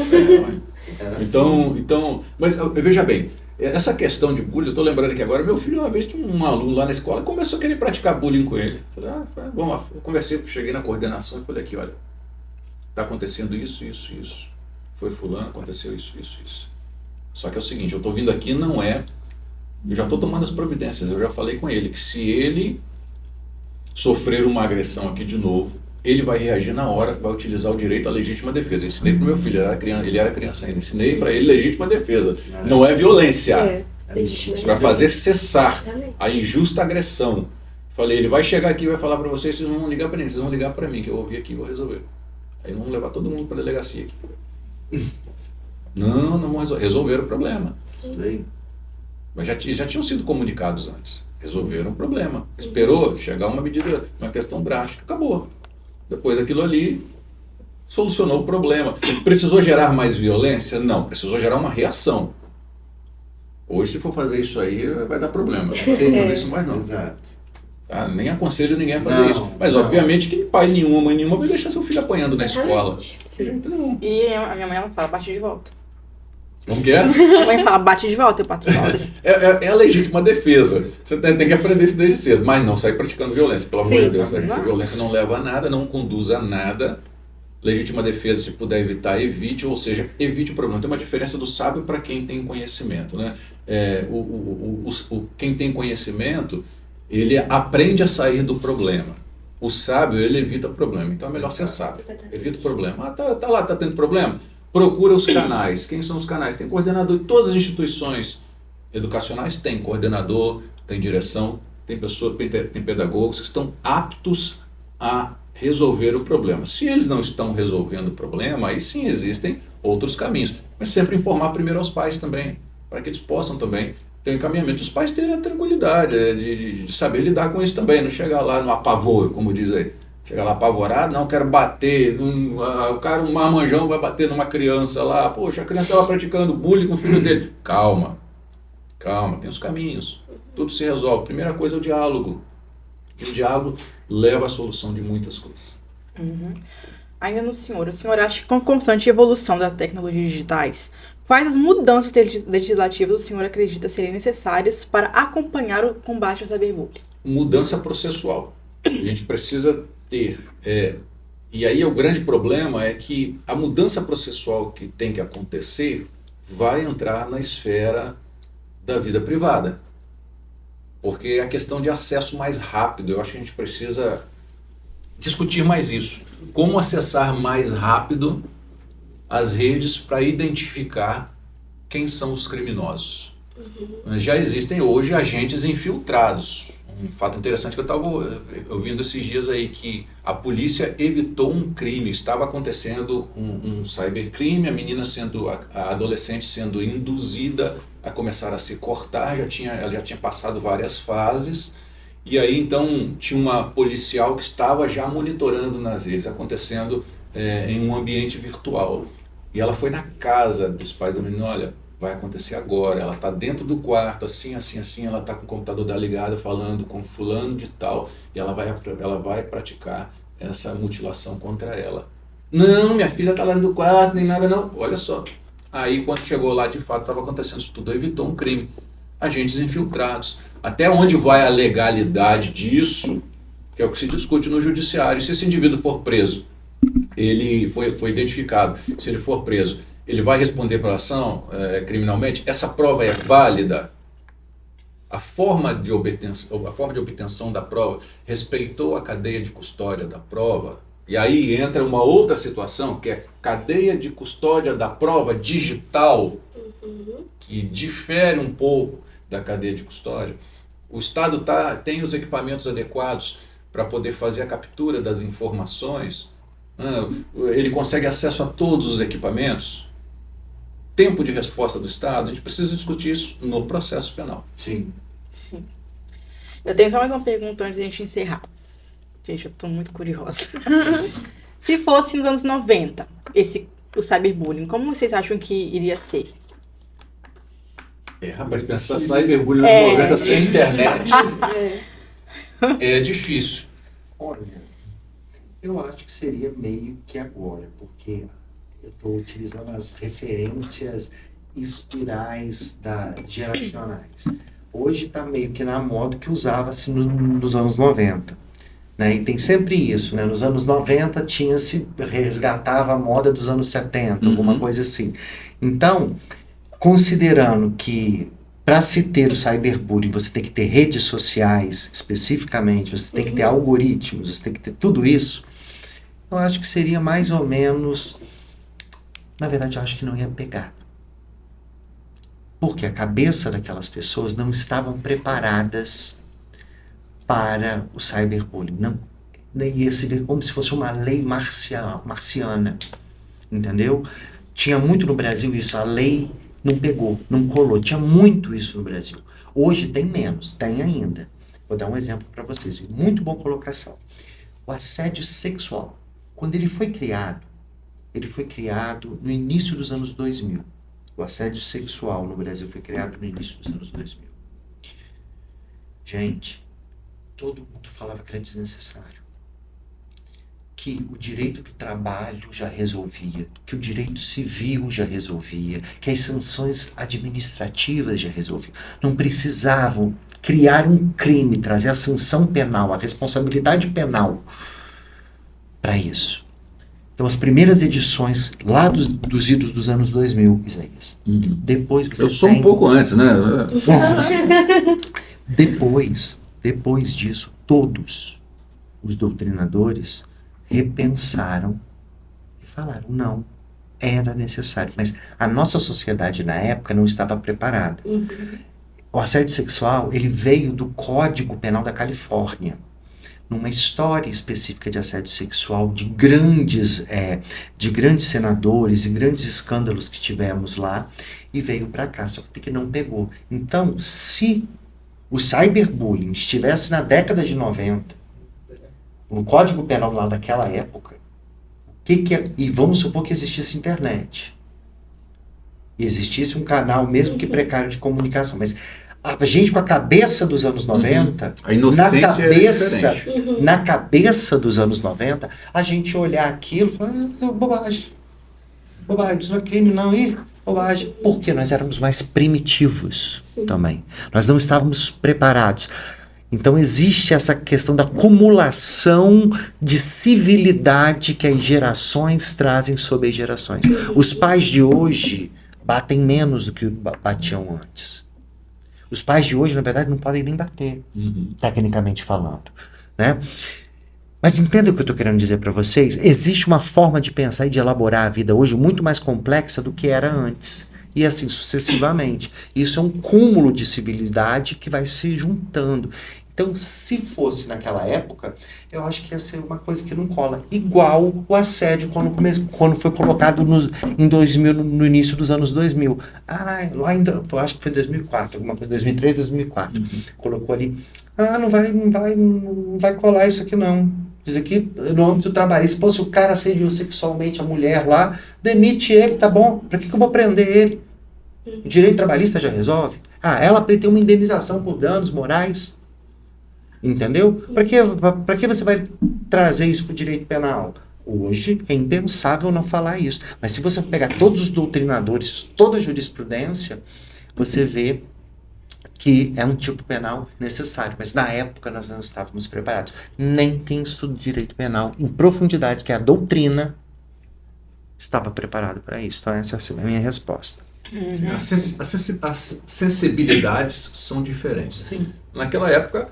E: Então, mas veja bem, essa questão de bullying, eu tô lembrando aqui agora, meu filho uma vez tinha um aluno lá na escola, começou a querer praticar bullying com ele. Falei, vamos lá, eu conversei, cheguei na coordenação e falei aqui, olha, tá acontecendo isso. Foi fulano, aconteceu isso. Só que é o seguinte, eu estou vindo aqui, eu já estou tomando as providências, eu já falei com ele que se ele sofrer uma agressão aqui de novo, ele vai reagir na hora, vai utilizar o direito à legítima defesa. Eu ensinei para o meu filho, ele era criança ainda, ensinei para ele legítima defesa, não é violência, para fazer cessar a injusta agressão. Falei, ele vai chegar aqui e vai falar para vocês, vocês não vão ligar para ninguém, vocês vão ligar para mim, que eu vou vir aqui e vou resolver. Aí vamos levar todo mundo para a delegacia aqui. Não vão resolver o problema.
D: Sim.
E: Mas já tinham sido comunicados antes. Resolveram o problema. Esperou chegar uma medida, uma questão drástica. Acabou. Depois daquilo ali, solucionou o problema. Precisou gerar mais violência? Não. Precisou gerar uma reação. Hoje, se for fazer isso aí, vai dar problema. Não tem que fazer isso mais não.
D: Exato.
E: Tá? Nem aconselho ninguém a fazer isso. Mas, obviamente, que pai nenhum, mãe nenhuma vai deixar seu filho apanhando na escola. De jeito nenhum.
C: E a minha mãe, ela fala, bate de volta.
E: Como que é?
C: A mãe fala, bate de volta, eu bato de volta.
E: É a legítima defesa. Você tem que aprender isso desde cedo, mas não sair praticando violência, pelo amor de Deus. A violência não leva a nada, não conduz a nada. Legítima defesa, se puder evitar, evite, ou seja, evite o problema. Tem uma diferença do sábio para quem tem conhecimento, né? Quem tem conhecimento, ele aprende a sair do problema. O sábio, ele evita o problema. Então é melhor ser sábio. Evita o problema. Tá lá, tá tendo problema? Procura os canais. Quem são os canais? Tem coordenador. Todas as instituições educacionais têm coordenador, tem direção, tem pedagogos que estão aptos a resolver o problema. Se eles não estão resolvendo o problema, aí sim existem outros caminhos. Mas sempre informar primeiro aos pais também, para que eles possam também ter um encaminhamento. Os pais terem a tranquilidade de saber lidar com isso também, não chegar lá no apavoro, como diz aí. Chega lá apavorado, não, quero bater, o cara, um marmanjão vai bater numa criança lá, poxa, a criança estava praticando bullying com o filho dele. Calma, tem os caminhos, tudo se resolve. Primeira coisa é o diálogo. E o diálogo leva à solução de muitas coisas.
C: Ainda no senhor, o senhor acha que com a constante evolução das tecnologias digitais, quais as mudanças legislativas o senhor acredita serem necessárias para acompanhar o combate ao cyberbullying?
E: Mudança processual. A gente precisa ter, e aí o grande problema é que a mudança processual que tem que acontecer vai entrar na esfera da vida privada. porque é a questão de acesso mais rápido. Eu acho que a gente precisa discutir mais isso. Como acessar mais rápido as redes para identificar quem são os criminosos. Já existem hoje agentes infiltrados. Um fato interessante que eu estava ouvindo esses dias aí, que a polícia evitou um crime. Estava acontecendo um cybercrime, a adolescente sendo induzida a começar a se cortar, ela já tinha passado várias fases, e aí então tinha uma policial que estava já monitorando nas redes, acontecendo em um ambiente virtual. E ela foi na casa dos pais da menina: olha, vai acontecer agora, ela está dentro do quarto, assim, ela está com o computador dela ligado, falando com fulano de tal, e ela vai praticar essa mutilação contra ela. Não, minha filha está lá no quarto, nem nada não. Olha só. Aí quando chegou lá, de fato, estava acontecendo isso tudo, evitou um crime. Agentes infiltrados. Até onde vai a legalidade disso, que é o que se discute no judiciário. Se esse indivíduo for preso, ele foi identificado, se ele for preso, ele vai responder pela ação criminalmente? Essa prova é válida? A forma de obtenção da prova respeitou a cadeia de custódia da prova? E aí entra uma outra situação, que é cadeia de custódia da prova digital, que difere um pouco da cadeia de custódia. O Estado tem os equipamentos adequados para poder fazer a captura das informações? Ele consegue acesso a todos os equipamentos? Tempo de resposta do Estado? A gente precisa discutir isso no processo penal.
D: Sim.
C: Sim. Eu tenho só mais uma pergunta antes de a gente encerrar. Gente, eu tô muito curiosa. Se fosse nos anos 90, o cyberbullying, como vocês acham que iria ser?
E: Rapaz, pensar cyberbullying nos 90 sem internet é difícil.
D: Olha, eu acho que seria meio que agora, porque eu estou utilizando as referências espirais geracionais. Hoje está meio que na moda que usava-se nos anos 90. Né? E tem sempre isso, né? Nos anos 90 resgatava a moda dos anos 70, alguma coisa assim. Então, considerando que para se ter o cyberbullying você tem que ter redes sociais especificamente, você tem que ter algoritmos, você tem que ter tudo isso, eu acho que seria mais ou menos... Na verdade, eu acho que não ia pegar. Porque a cabeça daquelas pessoas não estavam preparadas para o cyberbullying. Não, ia se ver como se fosse uma lei marciana. Entendeu? Tinha muito no Brasil isso, a lei não pegou, não colou. Tinha muito isso no Brasil. Hoje tem menos, tem ainda. Vou dar um exemplo para vocês. Muito boa colocação. O assédio sexual. Quando ele foi criado no início dos anos 2000. O assédio sexual no Brasil foi criado no início dos anos 2000. Gente, todo mundo falava que era desnecessário. Que o direito do trabalho já resolvia, que o direito civil já resolvia, que as sanções administrativas já resolviam. Não precisavam criar um crime, trazer a sanção penal, a responsabilidade penal para isso. Então, as primeiras edições lá dos idos dos anos 2000, Isaías. Depois você
E: Eu sou um pouco antes, né?
D: Depois disso, todos os doutrinadores repensaram e falaram, não, era necessário. Mas a nossa sociedade na época não estava preparada. O assédio sexual, ele veio do Código Penal da Califórnia, numa história específica de assédio sexual de grandes senadores e grandes escândalos que tivemos lá, e veio para cá, só que não pegou. Então, se o cyberbullying estivesse na década de 90, no Código Penal lá daquela época, e vamos supor que existisse internet, e existisse um canal, mesmo que precário, de comunicação, mas a gente com a cabeça dos anos 90,
E: a inocência
D: na cabeça dos anos 90, a gente olhar aquilo e falar, bobagem, isso não é crime não, bobagem. Porque nós éramos mais primitivos também. Nós não estávamos preparados. Então existe essa questão da acumulação de civilidade que as gerações trazem sobre as gerações. Os pais de hoje batem menos do que batiam antes. Os pais de hoje, na verdade, não podem nem bater, tecnicamente falando, né? Mas entenda o que eu estou querendo dizer para vocês. Existe uma forma de pensar e de elaborar a vida hoje muito mais complexa do que era antes. E assim sucessivamente. Isso é um cúmulo de civilidade que vai se juntando. Então, se fosse naquela época, eu acho que ia ser uma coisa que não cola. Igual o assédio quando foi colocado em 2000, no início dos anos 2000. Lá ainda, eu acho que foi 2004, alguma coisa, 2003, 2004. Colocou ali, não vai colar isso aqui não. Diz aqui, no âmbito trabalhista, se o cara assediou sexualmente a mulher lá, demite ele, tá bom? Pra que eu vou prender ele? O direito trabalhista já resolve? Ela tem uma indenização por danos morais. Entendeu? Para que você vai trazer isso para o direito penal? Hoje é impensável não falar isso. Mas se você pegar todos os doutrinadores, toda a jurisprudência, você vê que é um tipo penal necessário. Mas na época nós não estávamos preparados. Nem quem estuda direito penal em profundidade, que é a doutrina, estava preparado para isso. Então essa é a minha resposta.
E: As sensibilidades são diferentes.
D: Sim.
E: Naquela época,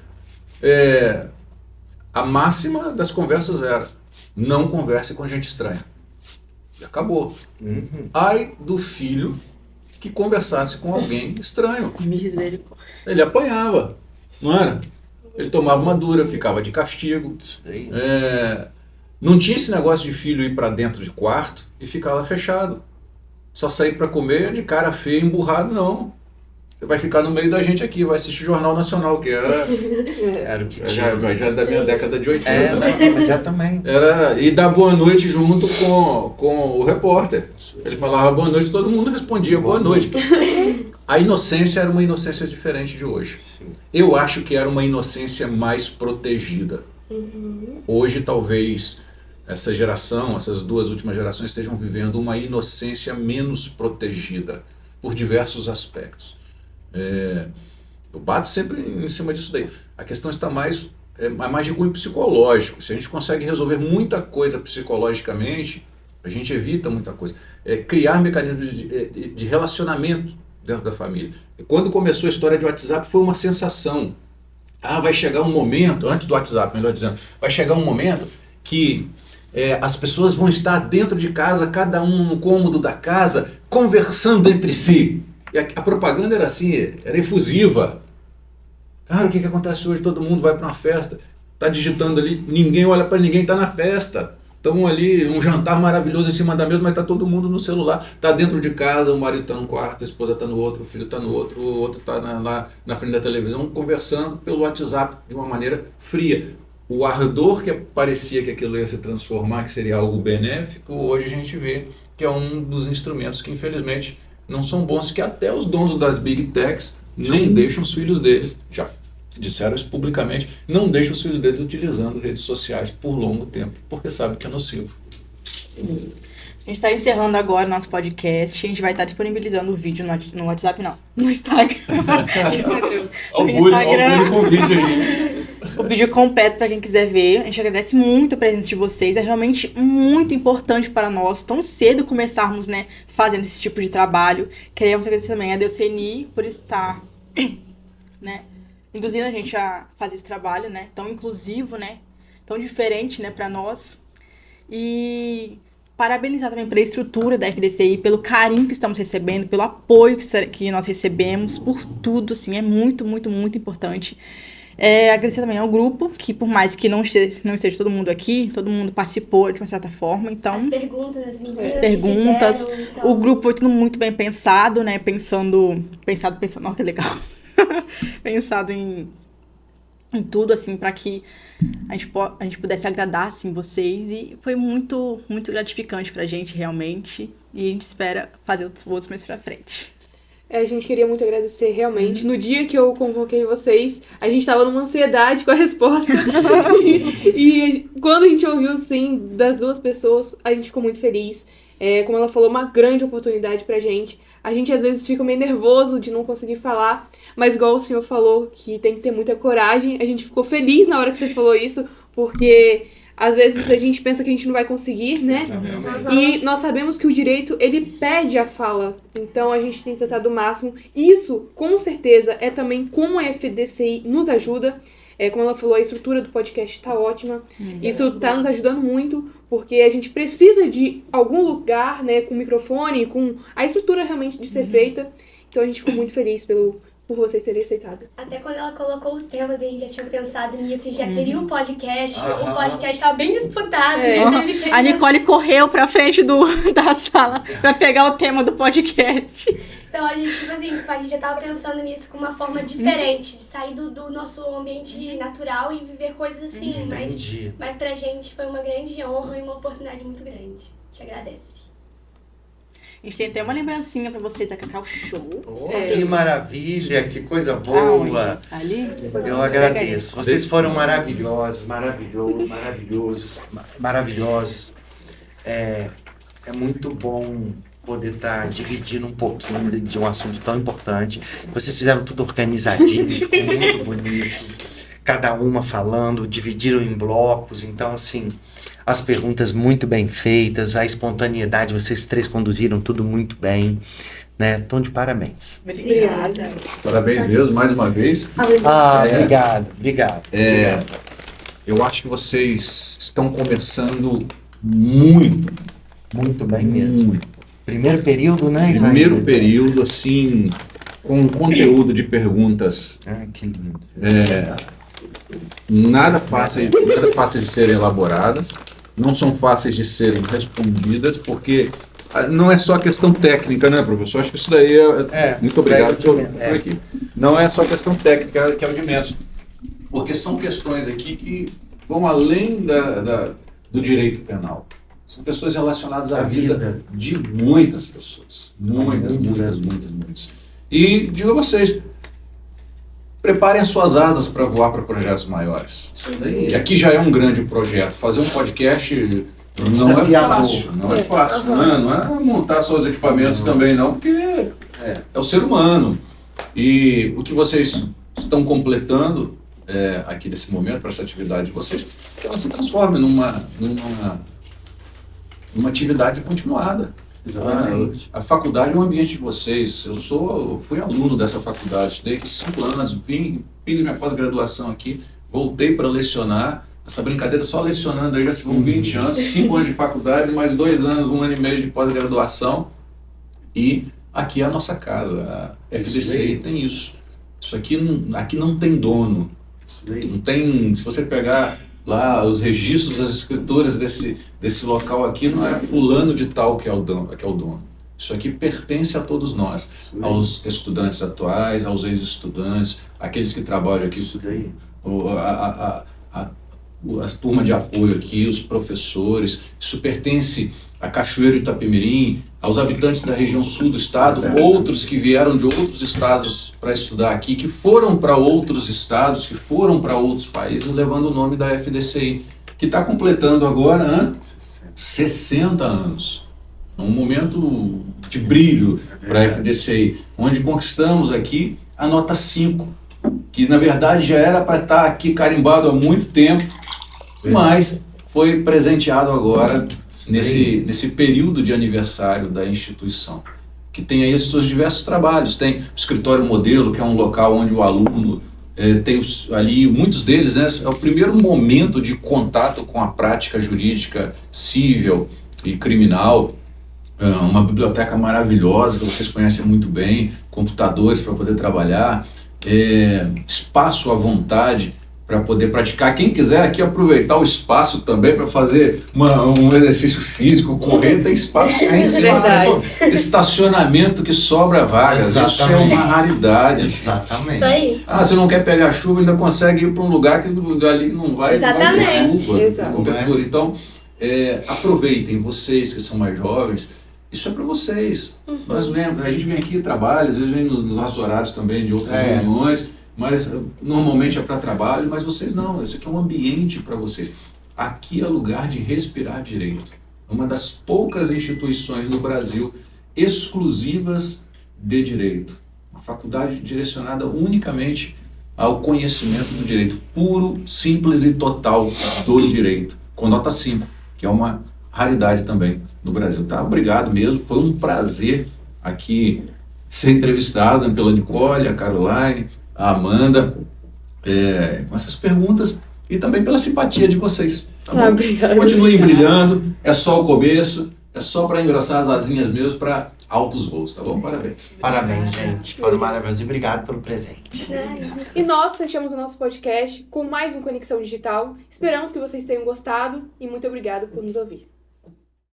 E: a máxima das conversas era: não converse com gente estranha. E acabou. Ai do filho que conversasse com alguém estranho.
C: Misericórdia.
E: Ele apanhava, não era? Ele tomava uma dura, ficava de castigo. Não tinha esse negócio de filho ir para dentro de quarto e ficar lá fechado. Só sair para comer de cara feia, emburrado, não. Você vai ficar no meio da gente aqui, vai assistir o Jornal Nacional, que era
D: o que tinha.
E: Já da minha década de 80.
D: Mas é também.
E: E dar boa noite junto com o repórter. Ele falava boa noite, todo mundo respondia boa noite. A inocência era uma inocência diferente de hoje.
D: Sim.
E: Eu acho que era uma inocência mais protegida. Hoje, talvez, essa geração, essas duas últimas gerações estejam vivendo uma inocência menos protegida por diversos aspectos. Eu bato sempre em cima disso daí. A questão está mais de cunho psicológico. Se a gente consegue resolver muita coisa psicologicamente, a gente evita muita coisa. Criar mecanismos de relacionamento dentro da família. Quando começou a história de WhatsApp, foi uma sensação. Vai chegar um momento, antes do WhatsApp, melhor dizendo, vai chegar um momento que as pessoas vão estar dentro de casa, cada um no cômodo da casa, conversando entre si. E a propaganda era assim, era efusiva. Cara, o que acontece hoje? Todo mundo vai para uma festa, tá digitando ali, ninguém olha para ninguém, tá na festa. Estão ali, um jantar maravilhoso em cima da mesa, mas tá todo mundo no celular. Tá dentro de casa, o marido tá num quarto, a esposa tá no outro, o filho tá no outro, o outro tá lá na frente da televisão, conversando pelo WhatsApp de uma maneira fria. O ardor que parecia que aquilo ia se transformar, que seria algo benéfico, hoje a gente vê que é um dos instrumentos que, infelizmente, não são bons, que até os donos das Big Techs não deixam os filhos deles, já disseram isso publicamente, não deixam os filhos deles utilizando redes sociais por longo tempo, porque sabe que é nocivo.
C: Sim. A gente está encerrando agora o nosso podcast, a gente vai estar disponibilizando o vídeo no WhatsApp, não, no Instagram.
E: Olha o bullying com o vídeo aí.
C: O vídeo completo para quem quiser ver. A gente agradece muito a presença de vocês. É realmente muito importante para nós, tão cedo começarmos, né, fazendo esse tipo de trabalho. Queremos agradecer também a Delceni por estar, né, induzindo a gente a fazer esse trabalho, né, tão inclusivo, né, tão diferente, né, para nós. E parabenizar também pela estrutura da FDCI, pelo carinho que estamos recebendo, pelo apoio que nós recebemos, por tudo, assim, é muito, muito, muito importante. Agradecer também ao grupo, que por mais que não esteja todo mundo aqui, todo mundo participou de uma certa forma, então...
A: As perguntas,
C: fizeram, então... O grupo foi tudo muito bem pensado, né, pensando, ó, que legal, pensado em tudo, assim, para que a gente pudesse agradar, assim, vocês, e foi muito, muito gratificante pra gente, realmente, e a gente espera fazer outros mais pra frente.
B: A gente queria muito agradecer, realmente. No dia que eu convoquei vocês, a gente tava numa ansiedade com a resposta. e quando a gente ouviu, sim, das duas pessoas, a gente ficou muito feliz. Como ela falou, uma grande oportunidade pra gente. A gente, às vezes, fica meio nervoso de não conseguir falar. Mas, igual o senhor falou, que tem que ter muita coragem. A gente ficou feliz na hora que você falou isso, porque Às vezes a gente pensa que a gente não vai conseguir, né? E nós sabemos que o direito, ele pede a fala. Então a gente tem que tentar do máximo. Isso, com certeza, é também como a FDCI nos ajuda. Como ela falou, a estrutura do podcast tá ótima. Isso tá nos ajudando muito, porque a gente precisa de algum lugar, né, com microfone, com a estrutura realmente de ser feita. Então a gente ficou muito feliz por vocês terem aceitado.
A: Até quando ela colocou os temas, a gente já tinha pensado nisso, já queria um podcast. O podcast tava bem disputado.
C: A Nicole correu pra frente da sala pra pegar o tema do podcast.
A: Então a gente, tipo assim, a gente já tava pensando nisso com uma forma diferente, de sair do nosso ambiente natural e viver coisas assim. Mas pra gente foi uma grande honra e uma oportunidade muito grande. Te agradeço.
C: A gente tem até uma lembrancinha pra você da Cacau Show.
D: Que maravilha, que coisa boa.
C: Ali?
D: Eu agradeço. Vocês foram maravilhosos. É muito bom poder estar dividindo um pouquinho de um assunto tão importante. Vocês fizeram tudo organizadinho, muito bonito. Cada uma falando, dividiram em blocos. Então, assim, as perguntas muito bem feitas, a espontaneidade, vocês três conduziram tudo muito bem, né? Então, de parabéns.
A: Obrigada.
E: Parabéns mesmo, mais uma vez.
D: Obrigado.
E: Eu acho que vocês estão começando muito
D: bem mesmo. Primeiro período, né, Isaías?
E: Primeiro período, assim, com um conteúdo de perguntas.
D: Que lindo.
E: Nada fáceis de serem elaboradas, não são fáceis de serem respondidas, porque não é só questão técnica, né, professor? Acho que isso daí muito obrigado por aqui. Não é só questão técnica que é o de menos, porque são questões aqui que vão além do direito penal. São questões relacionadas à vida de muitas pessoas. Muitas. E digo a vocês, preparem as suas asas para voar para projetos maiores. E aqui já é um grande projeto. Fazer um podcast não é fácil. Não é montar só os equipamentos também não, porque é o ser humano. E o que vocês estão completando aqui nesse momento, para essa atividade de vocês, que ela se transforme numa atividade continuada.
D: Exatamente.
E: A faculdade é um ambiente de vocês. Eu fui aluno dessa faculdade, estudei aqui 5 anos, fiz minha pós-graduação aqui, voltei para lecionar. Essa brincadeira só lecionando aí já se vão 20 anos, 5 anos de faculdade, mais 2 anos, 1 ano e meio de pós-graduação. E aqui é a nossa casa, a FDCI tem isso. Isso aqui não tem dono. Não tem, se você pegar lá os registros das escrituras desse local aqui, não é fulano de tal que é o dono. Isso aqui pertence a todos nós, aos estudantes atuais, aos ex-estudantes, aqueles que trabalham aqui, a turma de apoio aqui, os professores. Isso pertence a Cachoeiro de Itapemirim, aos habitantes da região sul do estado, outros que vieram de outros estados para estudar aqui, que foram para outros estados, que foram para outros países, levando o nome da FDCI, que está completando agora 60 anos. Um momento de brilho para a FDCI, onde conquistamos aqui a nota 5, que na verdade já era para estar aqui carimbado há muito tempo, mas foi presenteado agora nesse período de aniversário da instituição, que tem aí os seus diversos trabalhos. Tem o escritório modelo, que é um local onde o aluno tem ali, muitos deles, né, é o primeiro momento de contato com a prática jurídica civil e criminal. Uma biblioteca maravilhosa que vocês conhecem muito bem, computadores para poder trabalhar, espaço à vontade para poder praticar. Quem quiser aqui aproveitar o espaço também para fazer um exercício físico, correr, tem espaço em cima. Estacionamento que sobra vagas. Exatamente. Isso é uma raridade.
D: Exatamente.
A: Isso aí.
E: Você não quer pegar chuva, ainda consegue ir para um lugar que ali não vai.
A: Exatamente.
E: Vai ter chuva, cobertura. Então, aproveitem, vocês que são mais jovens. Isso é para vocês. A gente vem aqui e trabalha, às vezes vem nos nossos horários também de outras reuniões, mas normalmente é para trabalho, mas vocês não. Isso aqui é um ambiente para vocês. Aqui é lugar de respirar direito. Uma das poucas instituições no Brasil exclusivas de direito. Uma faculdade direcionada unicamente ao conhecimento do direito, puro, simples e total do direito. com nota 5, que é uma raridade também no Brasil. Tá? Obrigado mesmo, foi um prazer aqui ser entrevistado pela Nicole, a Caroline, a Amanda, com essas perguntas e também pela simpatia de vocês. Tá bom?
B: Obrigada.
E: Continuem brilhando, é só o começo, é só para engrossar as asinhas mesmo para altos voos, tá bom? Parabéns.
D: Parabéns, gente. Foram maravilhosos e obrigado pelo presente.
B: E nós fechamos o nosso podcast com mais um Conexão Digital. Esperamos que vocês tenham gostado e muito obrigado por nos ouvir.